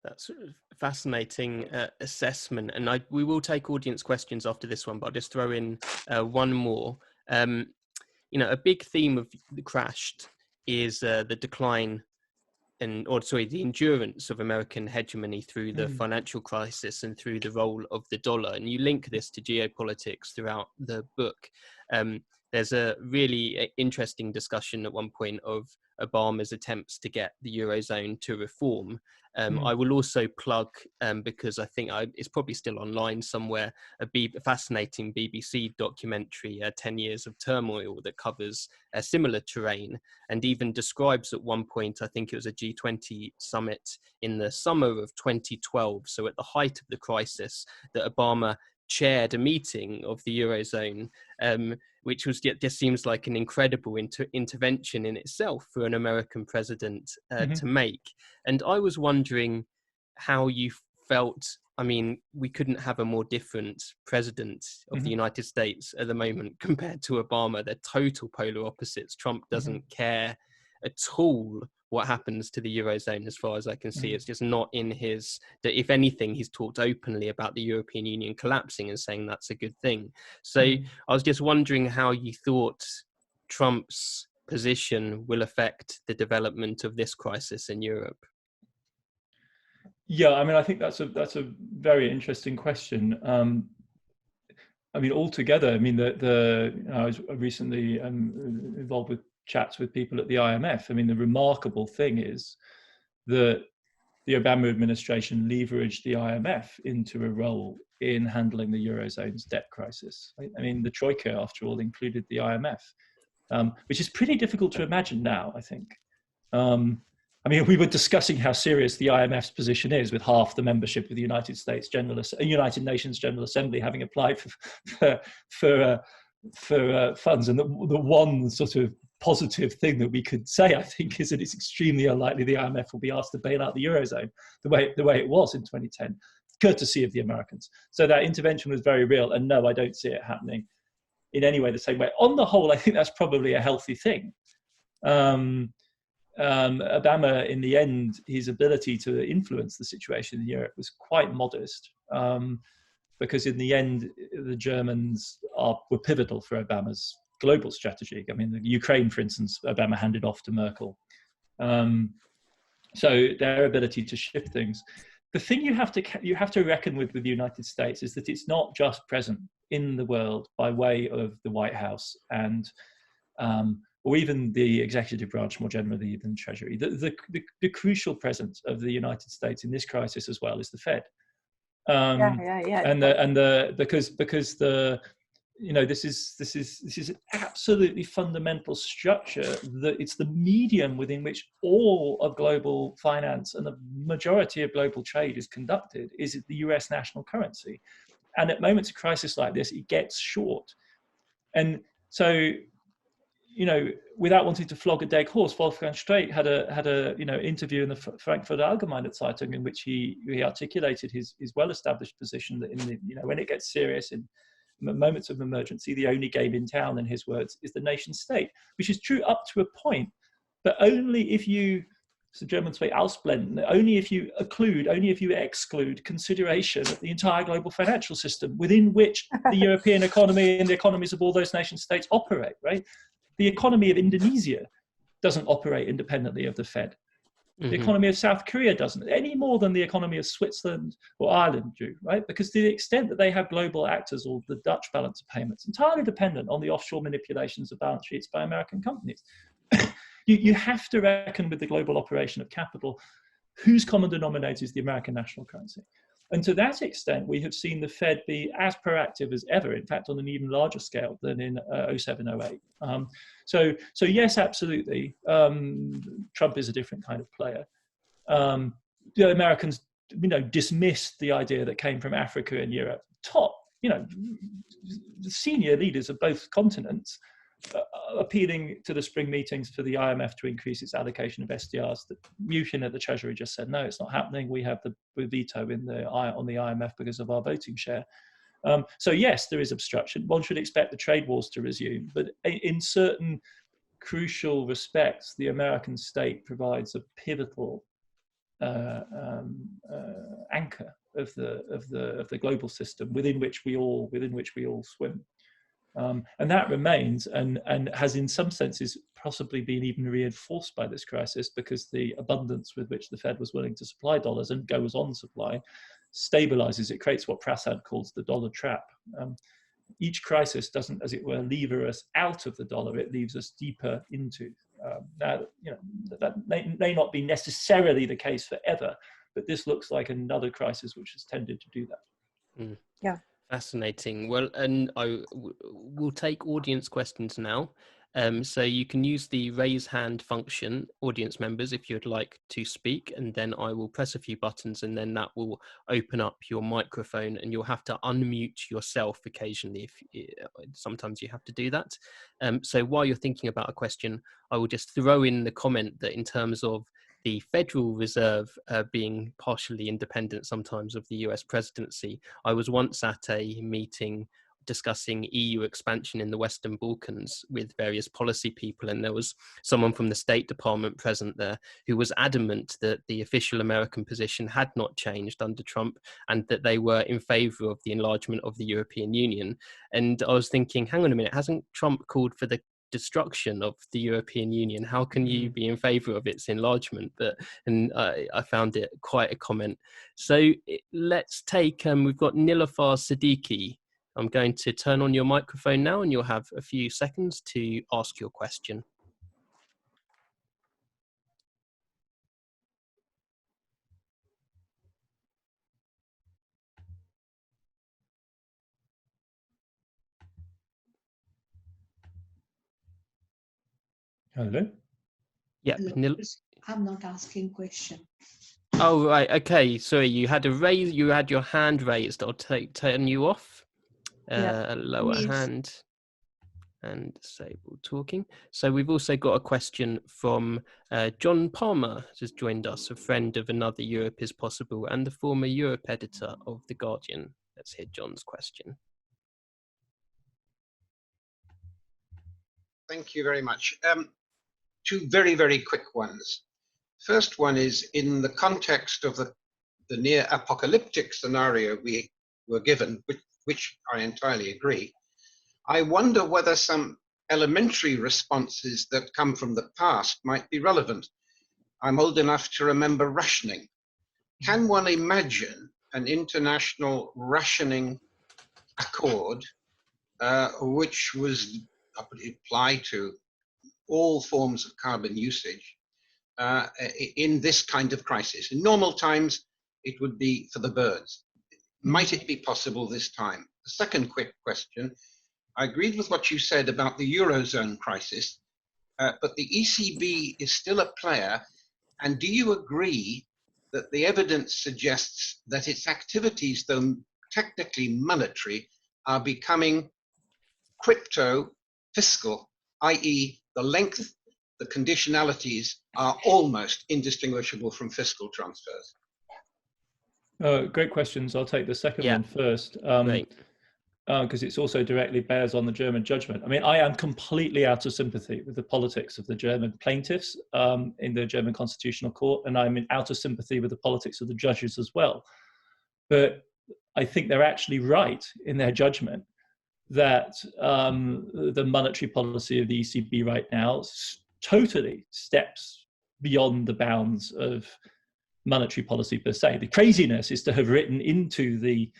That's a fascinating assessment, and we will take audience questions after this one, but I'll just throw in one more. A big theme of the Crashed is the decline the endurance of American hegemony through the financial crisis and through the role of the dollar. And you link this to geopolitics throughout the book. There's a really interesting discussion at one point of Obama's attempts to get the Eurozone to reform. I will also plug, because I think it's probably still online somewhere, a fascinating BBC documentary, 10 Years of Turmoil, that covers a similar terrain and even describes at one point, I think it was a G20 summit in the summer of 2012, so at the height of the crisis, that Obama chaired a meeting of the Eurozone, which just seems like an incredible intervention in itself for an American president to make. And I was wondering how you felt. We couldn't have a more different president of the United States at the moment compared to Obama. They're total polar opposites. Trump doesn't care at all what happens to the Eurozone, as far as I can see. It's just not in that if anything, he's talked openly about the European Union collapsing and saying that's a good thing. So I was just wondering how you thought Trump's position will affect the development of this crisis in Europe. Yeah, I think that's a very interesting question. Altogether, I was recently involved with chats with people at the IMF. The remarkable thing is that the Obama administration leveraged the IMF into a role in handling the Eurozone's debt crisis. The Troika, after all, included the IMF, which is pretty difficult to imagine now, I think. I mean, we were discussing how serious the IMF's position is, with half the membership of the United Nations General Assembly having applied for funds, and the one sort of positive thing that we could say, I think, is that it's extremely unlikely the IMF will be asked to bail out the Eurozone the way it was in 2010, courtesy of the Americans. So that intervention was very real, and no, I don't see it happening in any way the same way. On the whole, I think that's probably a healthy thing. Obama, in the end, his ability to influence the situation in Europe was quite modest, because in the end, the Germans were pivotal for Obama's global strategy. I mean, the Ukraine, for instance, Obama handed off to Merkel. So their ability to shift things. The thing you have to reckon with the United States is that it's not just present in the world by way of the White House and or even the executive branch more generally, even Treasury. The crucial presence of the United States in this crisis as well is the Fed. Because this is an absolutely fundamental structure, that it's the medium within which all of global finance and the majority of global trade is conducted, is the US national currency. And at moments of crisis like this, it gets short. And so, without wanting to flog a dead horse, Wolfgang Streeck had a interview in the Frankfurter Allgemeine Zeitung in which he articulated his well-established position that when it gets serious, in moments of emergency, the only game in town, in his words, is the nation state, which is true up to a point, but only if you, so Germans say ausblenden, only if you exclude consideration of the entire global financial system within which the European economy and the economies of all those nation states operate, right? The economy of Indonesia doesn't operate independently of the Fed. The economy of South Korea doesn't, any more than the economy of Switzerland or Ireland do, right? Because to the extent that they have global actors, or the Dutch balance of payments, entirely dependent on the offshore manipulations of balance sheets by American companies. You have to reckon with the global operation of capital, whose common denominator is the American national currency. And to that extent, we have seen the Fed be as proactive as ever, in fact, on an even larger scale than in 07, 08. So yes, absolutely, Trump is a different kind of player. The Americans, dismissed the idea that came from Africa and Europe. The senior leaders of both continents appealing to the spring meetings for the IMF to increase its allocation of SDRs. The Mnuchin at the Treasury just said, no, it's not happening. We have the veto on the IMF because of our voting share. So yes, there is obstruction. One should expect the trade wars to resume, but in certain crucial respects, the American state provides a pivotal anchor of the global system within which we all swim. And that remains, and has in some senses possibly been even reinforced by this crisis, because the abundance with which the Fed was willing to supply dollars and goes on supply stabilizes. It creates what Prasad calls the dollar trap. Each crisis doesn't, as it were, lever us out of the dollar, it leaves us deeper into. Now, that may not be necessarily the case forever, but this looks like another crisis which has tended to do that. Yeah. Fascinating. Well, and we'll take audience questions now. So you can use the raise hand function, audience members, if you'd like to speak, and then I will press a few buttons, and then that will open up your microphone, and you'll have to unmute yourself occasionally. Sometimes you have to do that. So while you're thinking about a question, I will just throw in the comment that in terms of the Federal Reserve being partially independent sometimes of the US presidency, I was once at a meeting discussing EU expansion in the Western Balkans with various policy people, and there was someone from the State Department present there who was adamant that the official American position had not changed under Trump, and that they were in favor of the enlargement of the European Union. And I was thinking, hang on a minute, hasn't Trump called for the destruction of the European Union? How can you be in favor of its enlargement? And I found it quite a comment. So let's take, we've got Nilafar Siddiqui. I'm going to turn on your microphone now, and you'll have a few seconds to ask your question. Hello. Yep. Hello. I'm not asking question. Oh, right. Okay. Sorry, you had your hand raised. I'll turn you off. Lower Please. hand and disable talking. So we've also got a question from John Palmer, who's joined us, a friend of Another Europe is Possible and the former Europe editor of The Guardian. Let's hear John's question. Thank you very much. Two very, very quick ones. First one is in the context of the near apocalyptic scenario we were given, which I entirely agree. I wonder whether some elementary responses that come from the past might be relevant. I'm old enough to remember rationing. Can one imagine an international rationing accord which was applied to all forms of carbon usage in this kind of crisis? In normal times, it would be for the birds. Might it be possible this time? The second quick question, I agreed with what you said about the Eurozone crisis, but the ECB is still a player. And do you agree that the evidence suggests that its activities, though technically monetary, are becoming crypto fiscal, i.e. the length, the conditionalities are almost indistinguishable from fiscal transfers? Great questions. I'll take the second one first. Because it's also directly bears on the German judgment. I mean, I am completely out of sympathy with the politics of the German plaintiffs in the German Constitutional Court, and I'm out of sympathy with the politics of the judges as well. But I think they're actually right in their judgment that the monetary policy of the ECB right now totally steps beyond the bounds of monetary policy per se. The craziness is to have written into the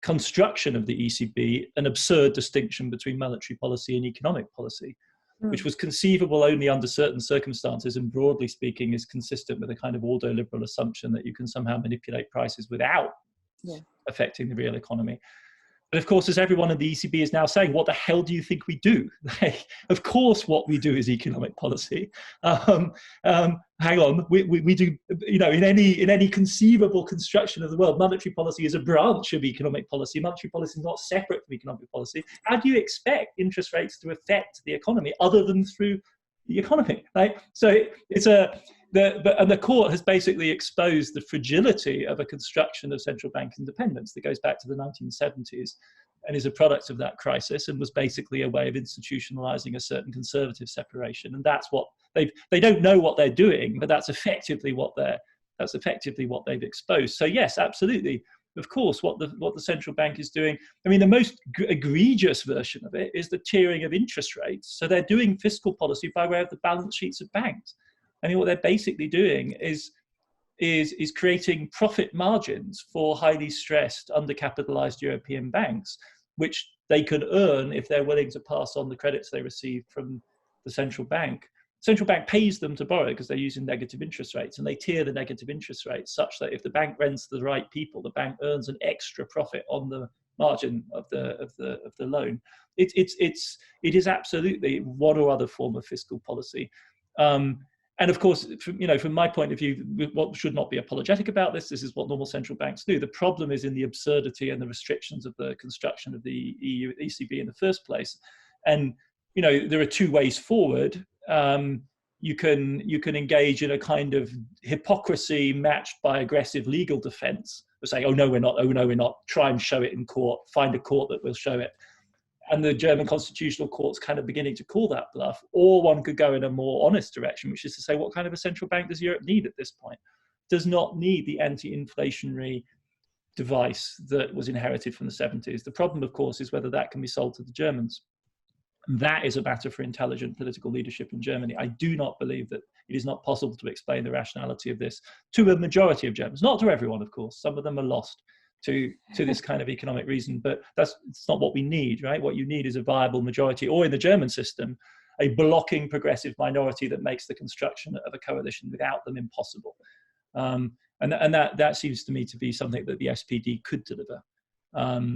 construction of the ECB an absurd distinction between monetary policy and economic policy, which was conceivable only under certain circumstances and broadly speaking is consistent with a kind of ordoliberal assumption that you can somehow manipulate prices without affecting the real economy. But of course, as everyone in the ECB is now saying, what the hell do you think we do? Of course, what we do is economic policy. Hang on, we do, you know, in any conceivable construction of the world, monetary policy is a branch of economic policy. Monetary policy is not separate from economic policy. How do you expect interest rates to affect the economy other than through the economy, right? So it's the court has basically exposed the fragility of a construction of central bank independence that goes back to the 1970s and is a product of that crisis and was basically a way of institutionalizing a certain conservative separation. And that's what they don't know what they're doing, but that's effectively what they've exposed. So yes, absolutely. Of course, what the central bank is doing, I mean, the most egregious version of it is the tiering of interest rates. So they're doing fiscal policy by way of the balance sheets of banks. I mean, what they're basically doing is creating profit margins for highly stressed, undercapitalized European banks, which they can earn if they're willing to pass on the credits they receive from the central bank. Central bank pays them to borrow because they're using negative interest rates, and they tier the negative interest rates such that if the bank lends to the right people, the bank earns an extra profit on the margin of the loan. It is absolutely one or other form of fiscal policy. And of course, from my point of view, what should not be apologetic about this is what normal central banks do. The problem is in the absurdity and the restrictions of the construction of the ECB in the first place. And there are two ways forward. You can engage in a kind of hypocrisy matched by aggressive legal defense. Or say, oh no, we're not. Oh no, we're not. Try and show it in court. Find a court that will show it. And the German Constitutional Court's kind of beginning to call that bluff. Or one could go in a more honest direction, which is to say, what kind of a central bank does Europe need at this point? Does not need the anti-inflationary device that was inherited from the 70s. The problem, of course, is whether that can be sold to the Germans. And that is a matter for intelligent political leadership in Germany. I do not believe that it is not possible to explain the rationality of this to a majority of Germans. Not to everyone, of course. Some of them are lost to this kind of economic reason, but it's not what we need, right? What you need is a viable majority, or in the German system, a blocking progressive minority that makes the construction of a coalition without them impossible. And that seems to me to be something that the SPD could deliver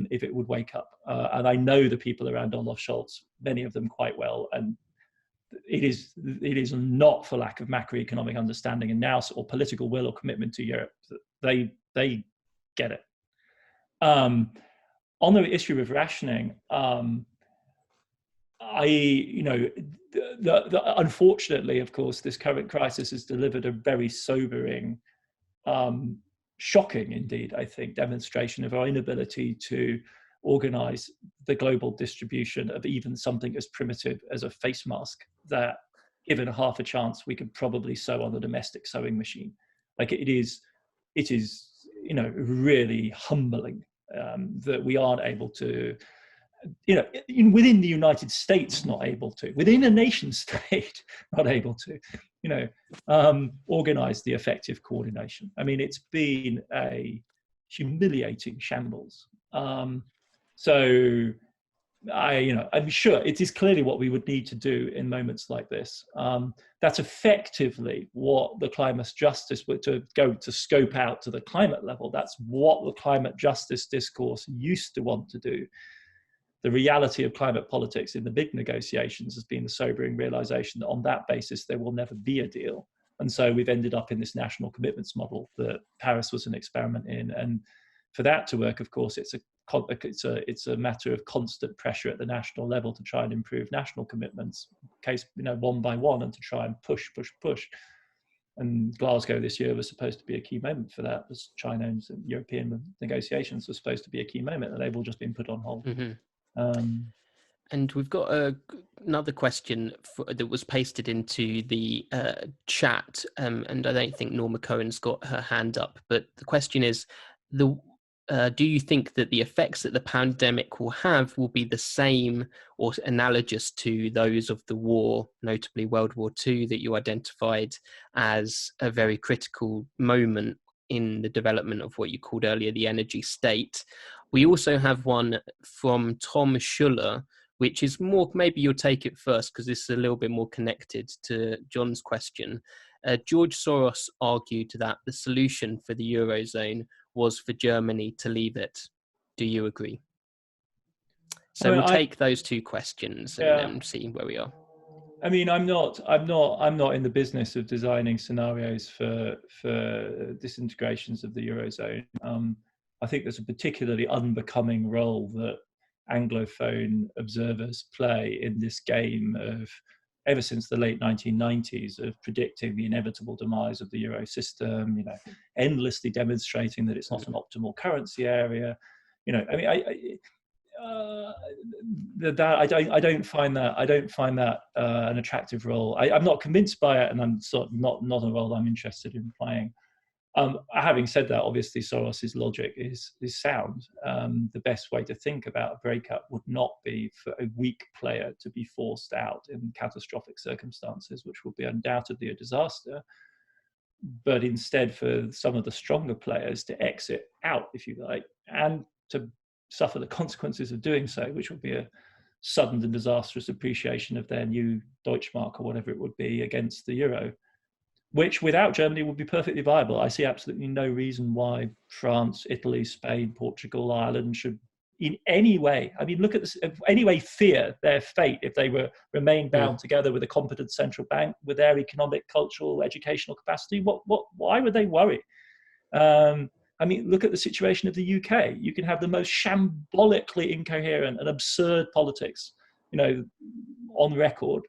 if it would wake up. And I know the people around Olaf Scholz, many of them quite well, and it is not for lack of macroeconomic understanding and now or political will or commitment to Europe. They get it. On the issue of rationing, unfortunately, of course, this current crisis has delivered a very sobering, shocking indeed, I think, demonstration of our inability to organize the global distribution of even something as primitive as a face mask that, given half a chance, we could probably sew on a domestic sewing machine. Like it is, really humbling that we aren't able to, within the United States, not able to, within a nation state, not able to, organize the effective coordination. I mean, it's been a humiliating shambles. So I'm sure it is clearly what we would need to do in moments like this. That's effectively what the climate justice, to go to scope out to the climate level, that's what the climate justice discourse used to want to do. The reality of climate politics in the big negotiations has been the sobering realization that on that basis, there will never be a deal. And so we've ended up in this national commitments model that Paris was an experiment in. And for that to work, of course, it's a matter of constant pressure at the national level to try and improve national commitments, one by one, and to try and push. And Glasgow this year was supposed to be a key moment for that. As China and European negotiations were supposed to be a key moment, and they've all just been put on hold. Mm-hmm. And we've got another question that was pasted into the chat, and I don't think Norma Cohen's got her hand up, but the question is, do you think that the effects that the pandemic will have will be the same or analogous to those of the war, notably World War II, that you identified as a very critical moment in the development of what you called earlier the energy state? We also have one from Tom Schuller, which is more, maybe you'll take it first because this is a little bit more connected to John's question. George Soros argued that the solution for the Eurozone was for Germany to leave it. Do you agree? So we'll take those two questions and then see where we are. I mean, I'm not in the business of designing scenarios for disintegrations of the Eurozone. I think there's a particularly unbecoming role that Anglophone observers play in this game of, ever since the late 1990s, of predicting the inevitable demise of the Euro system, endlessly demonstrating that it's not an optimal currency area. I don't find that an attractive role. I'm not convinced by it, and I'm sort of not a role I'm interested in playing. Having said that, obviously Soros's logic is sound. The best way to think about a breakup would not be for a weak player to be forced out in catastrophic circumstances, which would be undoubtedly a disaster, but instead for some of the stronger players to exit out, if you like, and to suffer the consequences of doing so, which would be a sudden and disastrous appreciation of their new Deutschmark or whatever it would be against the euro, which without Germany would be perfectly viable. I see absolutely no reason why France, Italy, Spain, Portugal, Ireland should in any way, look at this, anyway fear their fate if they remain bound together with a competent central bank, with their economic, cultural, educational capacity. Why would they worry? Look at the situation of the UK. You can have the most shambolically incoherent and absurd politics, on record.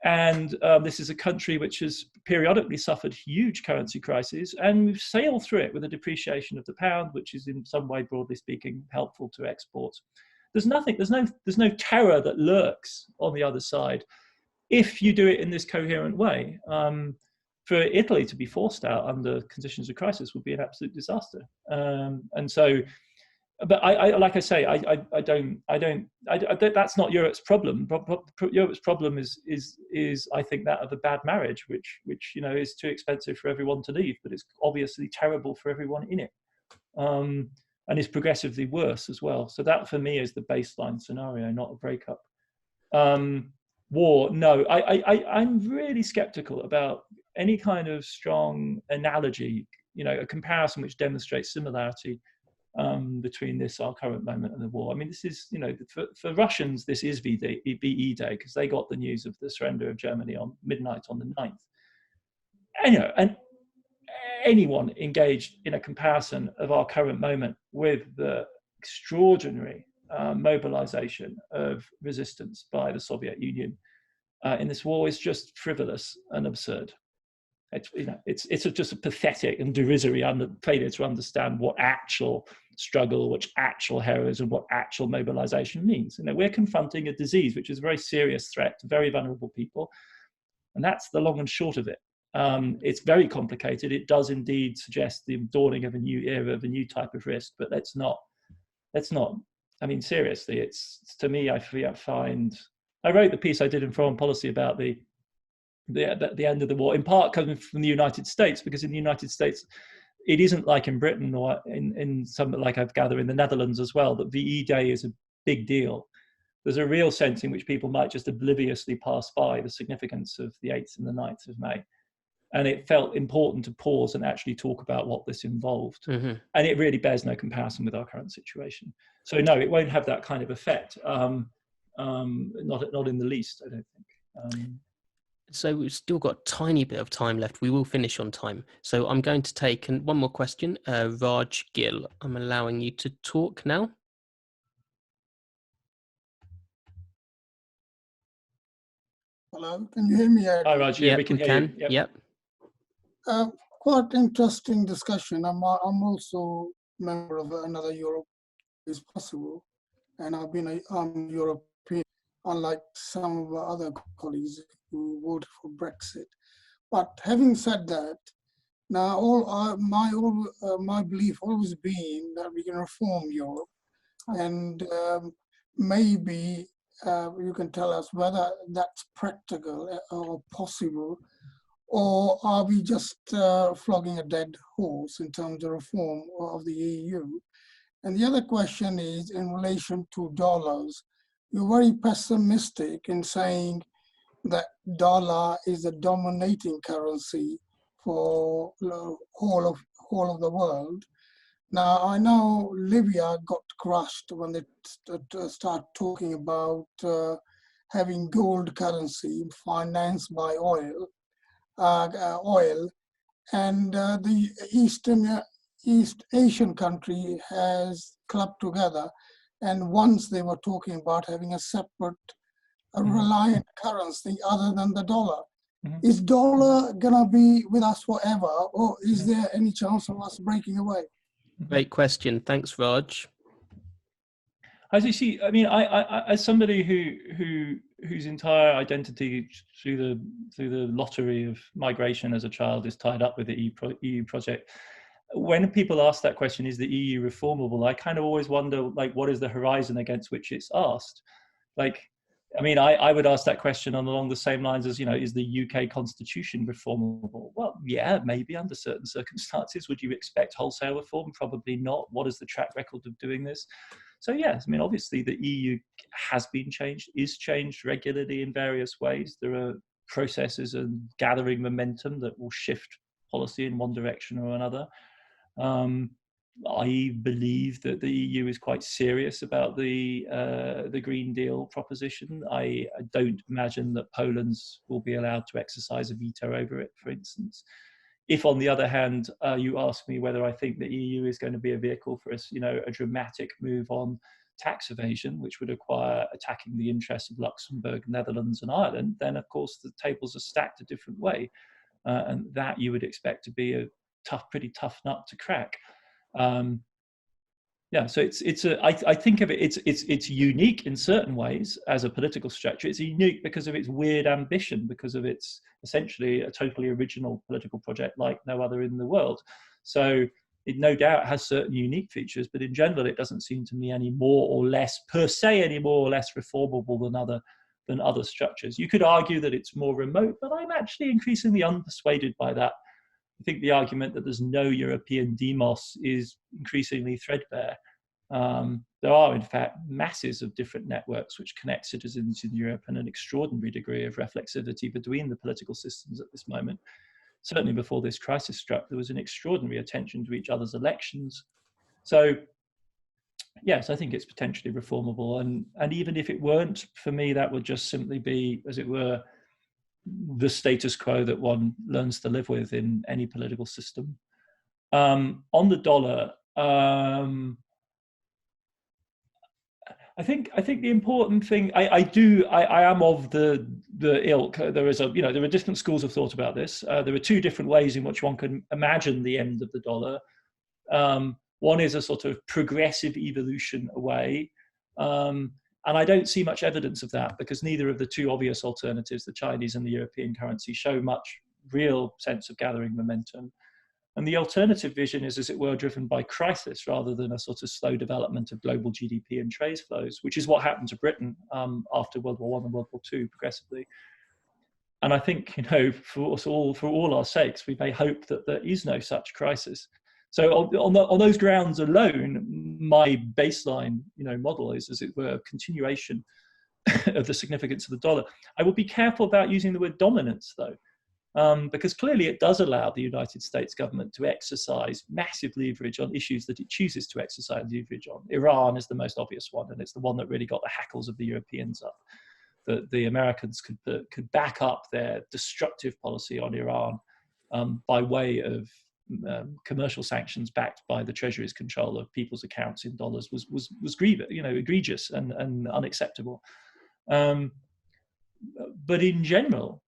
This is a country which has periodically suffered huge currency crises, and we've sailed through it with a depreciation of the pound, which is in some way, broadly speaking, helpful to exports. There's no terror that lurks on the other side if you do it in this coherent way. For Italy to be forced out under conditions of crisis would be an absolute disaster. But that's not Europe's problem. Europe's problem is I think that of a bad marriage, which is too expensive for everyone to leave, but it's obviously terrible for everyone in it, and is progressively worse as well. So that for me is the baseline scenario, not a breakup. War, no. I'm really skeptical about any kind of strong analogy, a comparison which demonstrates similarity. between this, our current moment, and the war. I mean, this is, for Russians, this is VE Day, because they got the news of the surrender of Germany on midnight on the 9th. And anyone engaged in a comparison of our current moment with the extraordinary mobilization of resistance by the Soviet Union in this war is just frivolous and absurd. It's just a pathetic and derisory failure to understand what actual struggle, what actual heroism, what actual mobilization means. We're confronting a disease which is a very serious threat to very vulnerable people, and that's the long and short of it. It's very complicated. It does indeed suggest the dawning of a new era, of a new type of risk, but let's not. I mean, seriously, it's, to me, I wrote the piece I did in Foreign Policy about the end of the war, in part coming from the United States, because in the United States, it isn't like in Britain or in some, like I've gathered in the Netherlands as well, that VE Day is a big deal. There's a real sense in which people might just obliviously pass by the significance of the 8th and the 9th of May. And it felt important to pause and actually talk about what this involved. Mm-hmm. And it really bears no comparison with our current situation. So no, it won't have that kind of effect. Not in the least, I don't think. So we've still got a tiny bit of time left. We will finish on time. So I'm going to take one more question. Raj Gill, I'm allowing you to talk now. Hello, can you hear me? Hi, Raj. Yeah, we can hear you. Yep. Quite interesting discussion. I'm also a member of another Europe is possible, and I'm European, unlike some of our other colleagues who voted for Brexit. But having said that, now my belief always been that we can reform Europe, and maybe you can tell us whether that's practical or possible, or are we just flogging a dead horse in terms of reform of the EU? And the other question is in relation to dollars. You're very pessimistic in saying that dollar is the dominating currency for the whole of the world. Now, I know Libya got crushed when they start talking about having gold currency financed by oil, and the East Asian country has clubbed together, and once they were talking about having a separate reliant currency other than the dollar. Mm-hmm. Is dollar gonna be with us forever, or is there any chance of us breaking away? Great question. Thanks, Raj. As you see, I mean, I as somebody whose entire identity through the lottery of migration as a child is tied up with the EU project, when people ask that question, is the EU reformable? I kind of always wonder, like, what is the horizon against which it's asked? Like, I mean, I would ask that question along the same lines as, is the UK constitution reformable? Well, yeah, maybe under certain circumstances. Would you expect wholesale reform? Probably not. What is the track record of doing this? So yes, I mean, obviously the EU has been changed, is changed regularly in various ways. There are processes and gathering momentum that will shift policy in one direction or another. I believe that the EU is quite serious about the Green Deal proposition. I don't imagine that Poland will be allowed to exercise a veto over it, for instance. If, on the other hand, you ask me whether I think the EU is going to be a vehicle for a dramatic move on tax evasion, which would require attacking the interests of Luxembourg, Netherlands, and Ireland, then of course the tables are stacked a different way, and that you would expect to be a pretty tough nut to crack. So I think of it, it's unique in certain ways as a political structure. It's unique because of its weird ambition, because of its essentially a totally original political project like no other in the world. So it no doubt has certain unique features, but in general, it doesn't seem to me any more or less reformable than other structures. You could argue that it's more remote, but I'm actually increasingly unpersuaded by that. I think the argument that there's no European demos is increasingly threadbare. There are, in fact, masses of different networks which connect citizens in Europe, and an extraordinary degree of reflexivity between the political systems at this moment. Certainly before this crisis struck, there was an extraordinary attention to each other's elections. So yes, I think it's potentially reformable, and even if it weren't, for me, that would just simply be, as it were, the status quo that one learns to live with in any political system. On the dollar, I think the important thing, I am of the ilk. There are different schools of thought about this. There are two different ways in which one can imagine the end of the dollar. One is a sort of progressive evolution away. And I don't see much evidence of that, because neither of the two obvious alternatives, the Chinese and the European currency, show much real sense of gathering momentum. And the alternative vision is, as it were, driven by crisis rather than a sort of slow development of global GDP and trade flows, which is what happened to Britain after World War I and World War II progressively. And I think, for all our sakes, we may hope that there is no such crisis. So on those grounds alone, my baseline, model is, as it were, a continuation of the significance of the dollar. I would be careful about using the word dominance, though. Because clearly it does allow the United States government to exercise massive leverage on issues that it chooses to exercise leverage on. Iran is the most obvious one, and it's the one that really got the hackles of the Europeans up. The Americans could back up their destructive policy on Iran by way of commercial sanctions backed by the Treasury's control of people's accounts in dollars was egregious and unacceptable. But in general,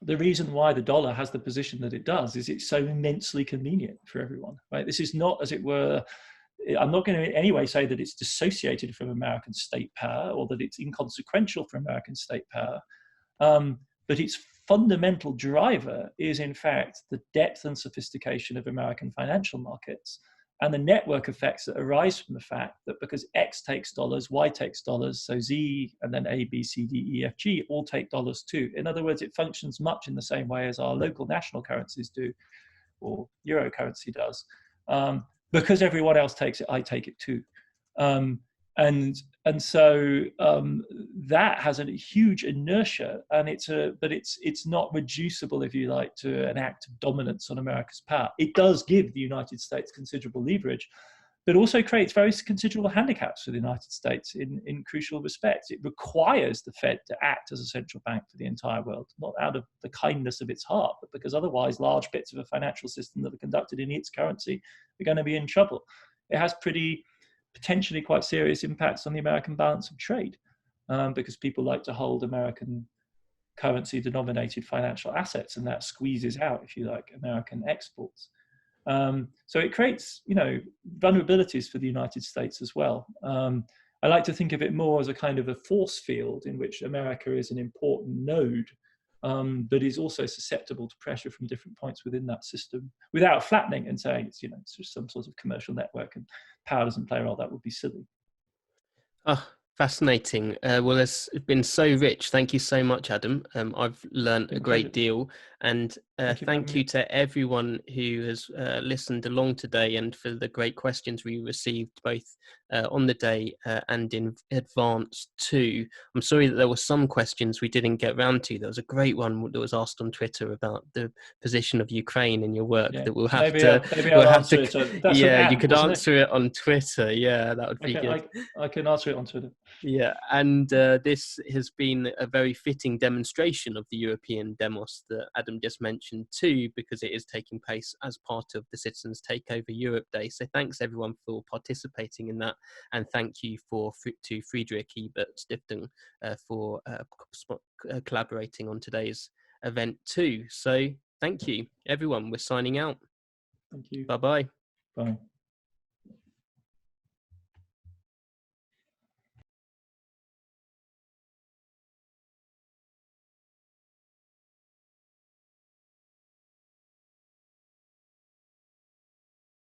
the reason why the dollar has the position that it does is it's so immensely convenient for everyone, right? This is not, as it were, I'm not going to in any way say that it's dissociated from American state power or that it's inconsequential from American state power, but its fundamental driver is, in fact, the depth and sophistication of American financial markets and the network effects that arise from the fact that because X takes dollars, Y takes dollars, so Z and then A, B, C, D, E, F, G all take dollars too. In other words, it functions much in the same way as our local national currencies do, or Euro currency does. Because everyone else takes it, I take it too. And so that has a huge inertia, and it's not reducible, if you like, to an act of dominance on America's power. It does give the United States considerable leverage, but also creates very considerable handicaps for the United States in crucial respects. It requires the Fed to act as a central bank for the entire world, not out of the kindness of its heart, but because otherwise large bits of a financial system that are conducted in its currency are going to be in trouble. It has potentially quite serious impacts on the American balance of trade, because people like to hold American currency denominated financial assets, and that squeezes out, if you like, American exports. So it creates, vulnerabilities for the United States as well. I like to think of it more as a kind of a force field in which America is an important node, but is also susceptible to pressure from different points within that system, without flattening and saying it's just some sort of commercial network and power doesn't play a role. That would be silly. Fascinating. Well, it's been so rich. Thank you so much, Adam. I've learned a great deal, and thank you to everyone who has listened along today, and for the great questions we received both on the day and in advance too. I'm sorry that there were some questions we didn't get round to. There was a great one that was asked on Twitter about the position of Ukraine in your work that we'll have you could answer it on Twitter. Yeah, that would be good. I can answer it on Twitter. Yeah, and this has been a very fitting demonstration of the European demos that Adam just mentioned too, because it is taking place as part of the Citizens Takeover Europe Day. So thanks everyone for participating in that, and thank you to Friedrich Ebert Stiftung for collaborating on today's event too. So thank you everyone. We're signing out. Thank you. Bye-bye. Bye.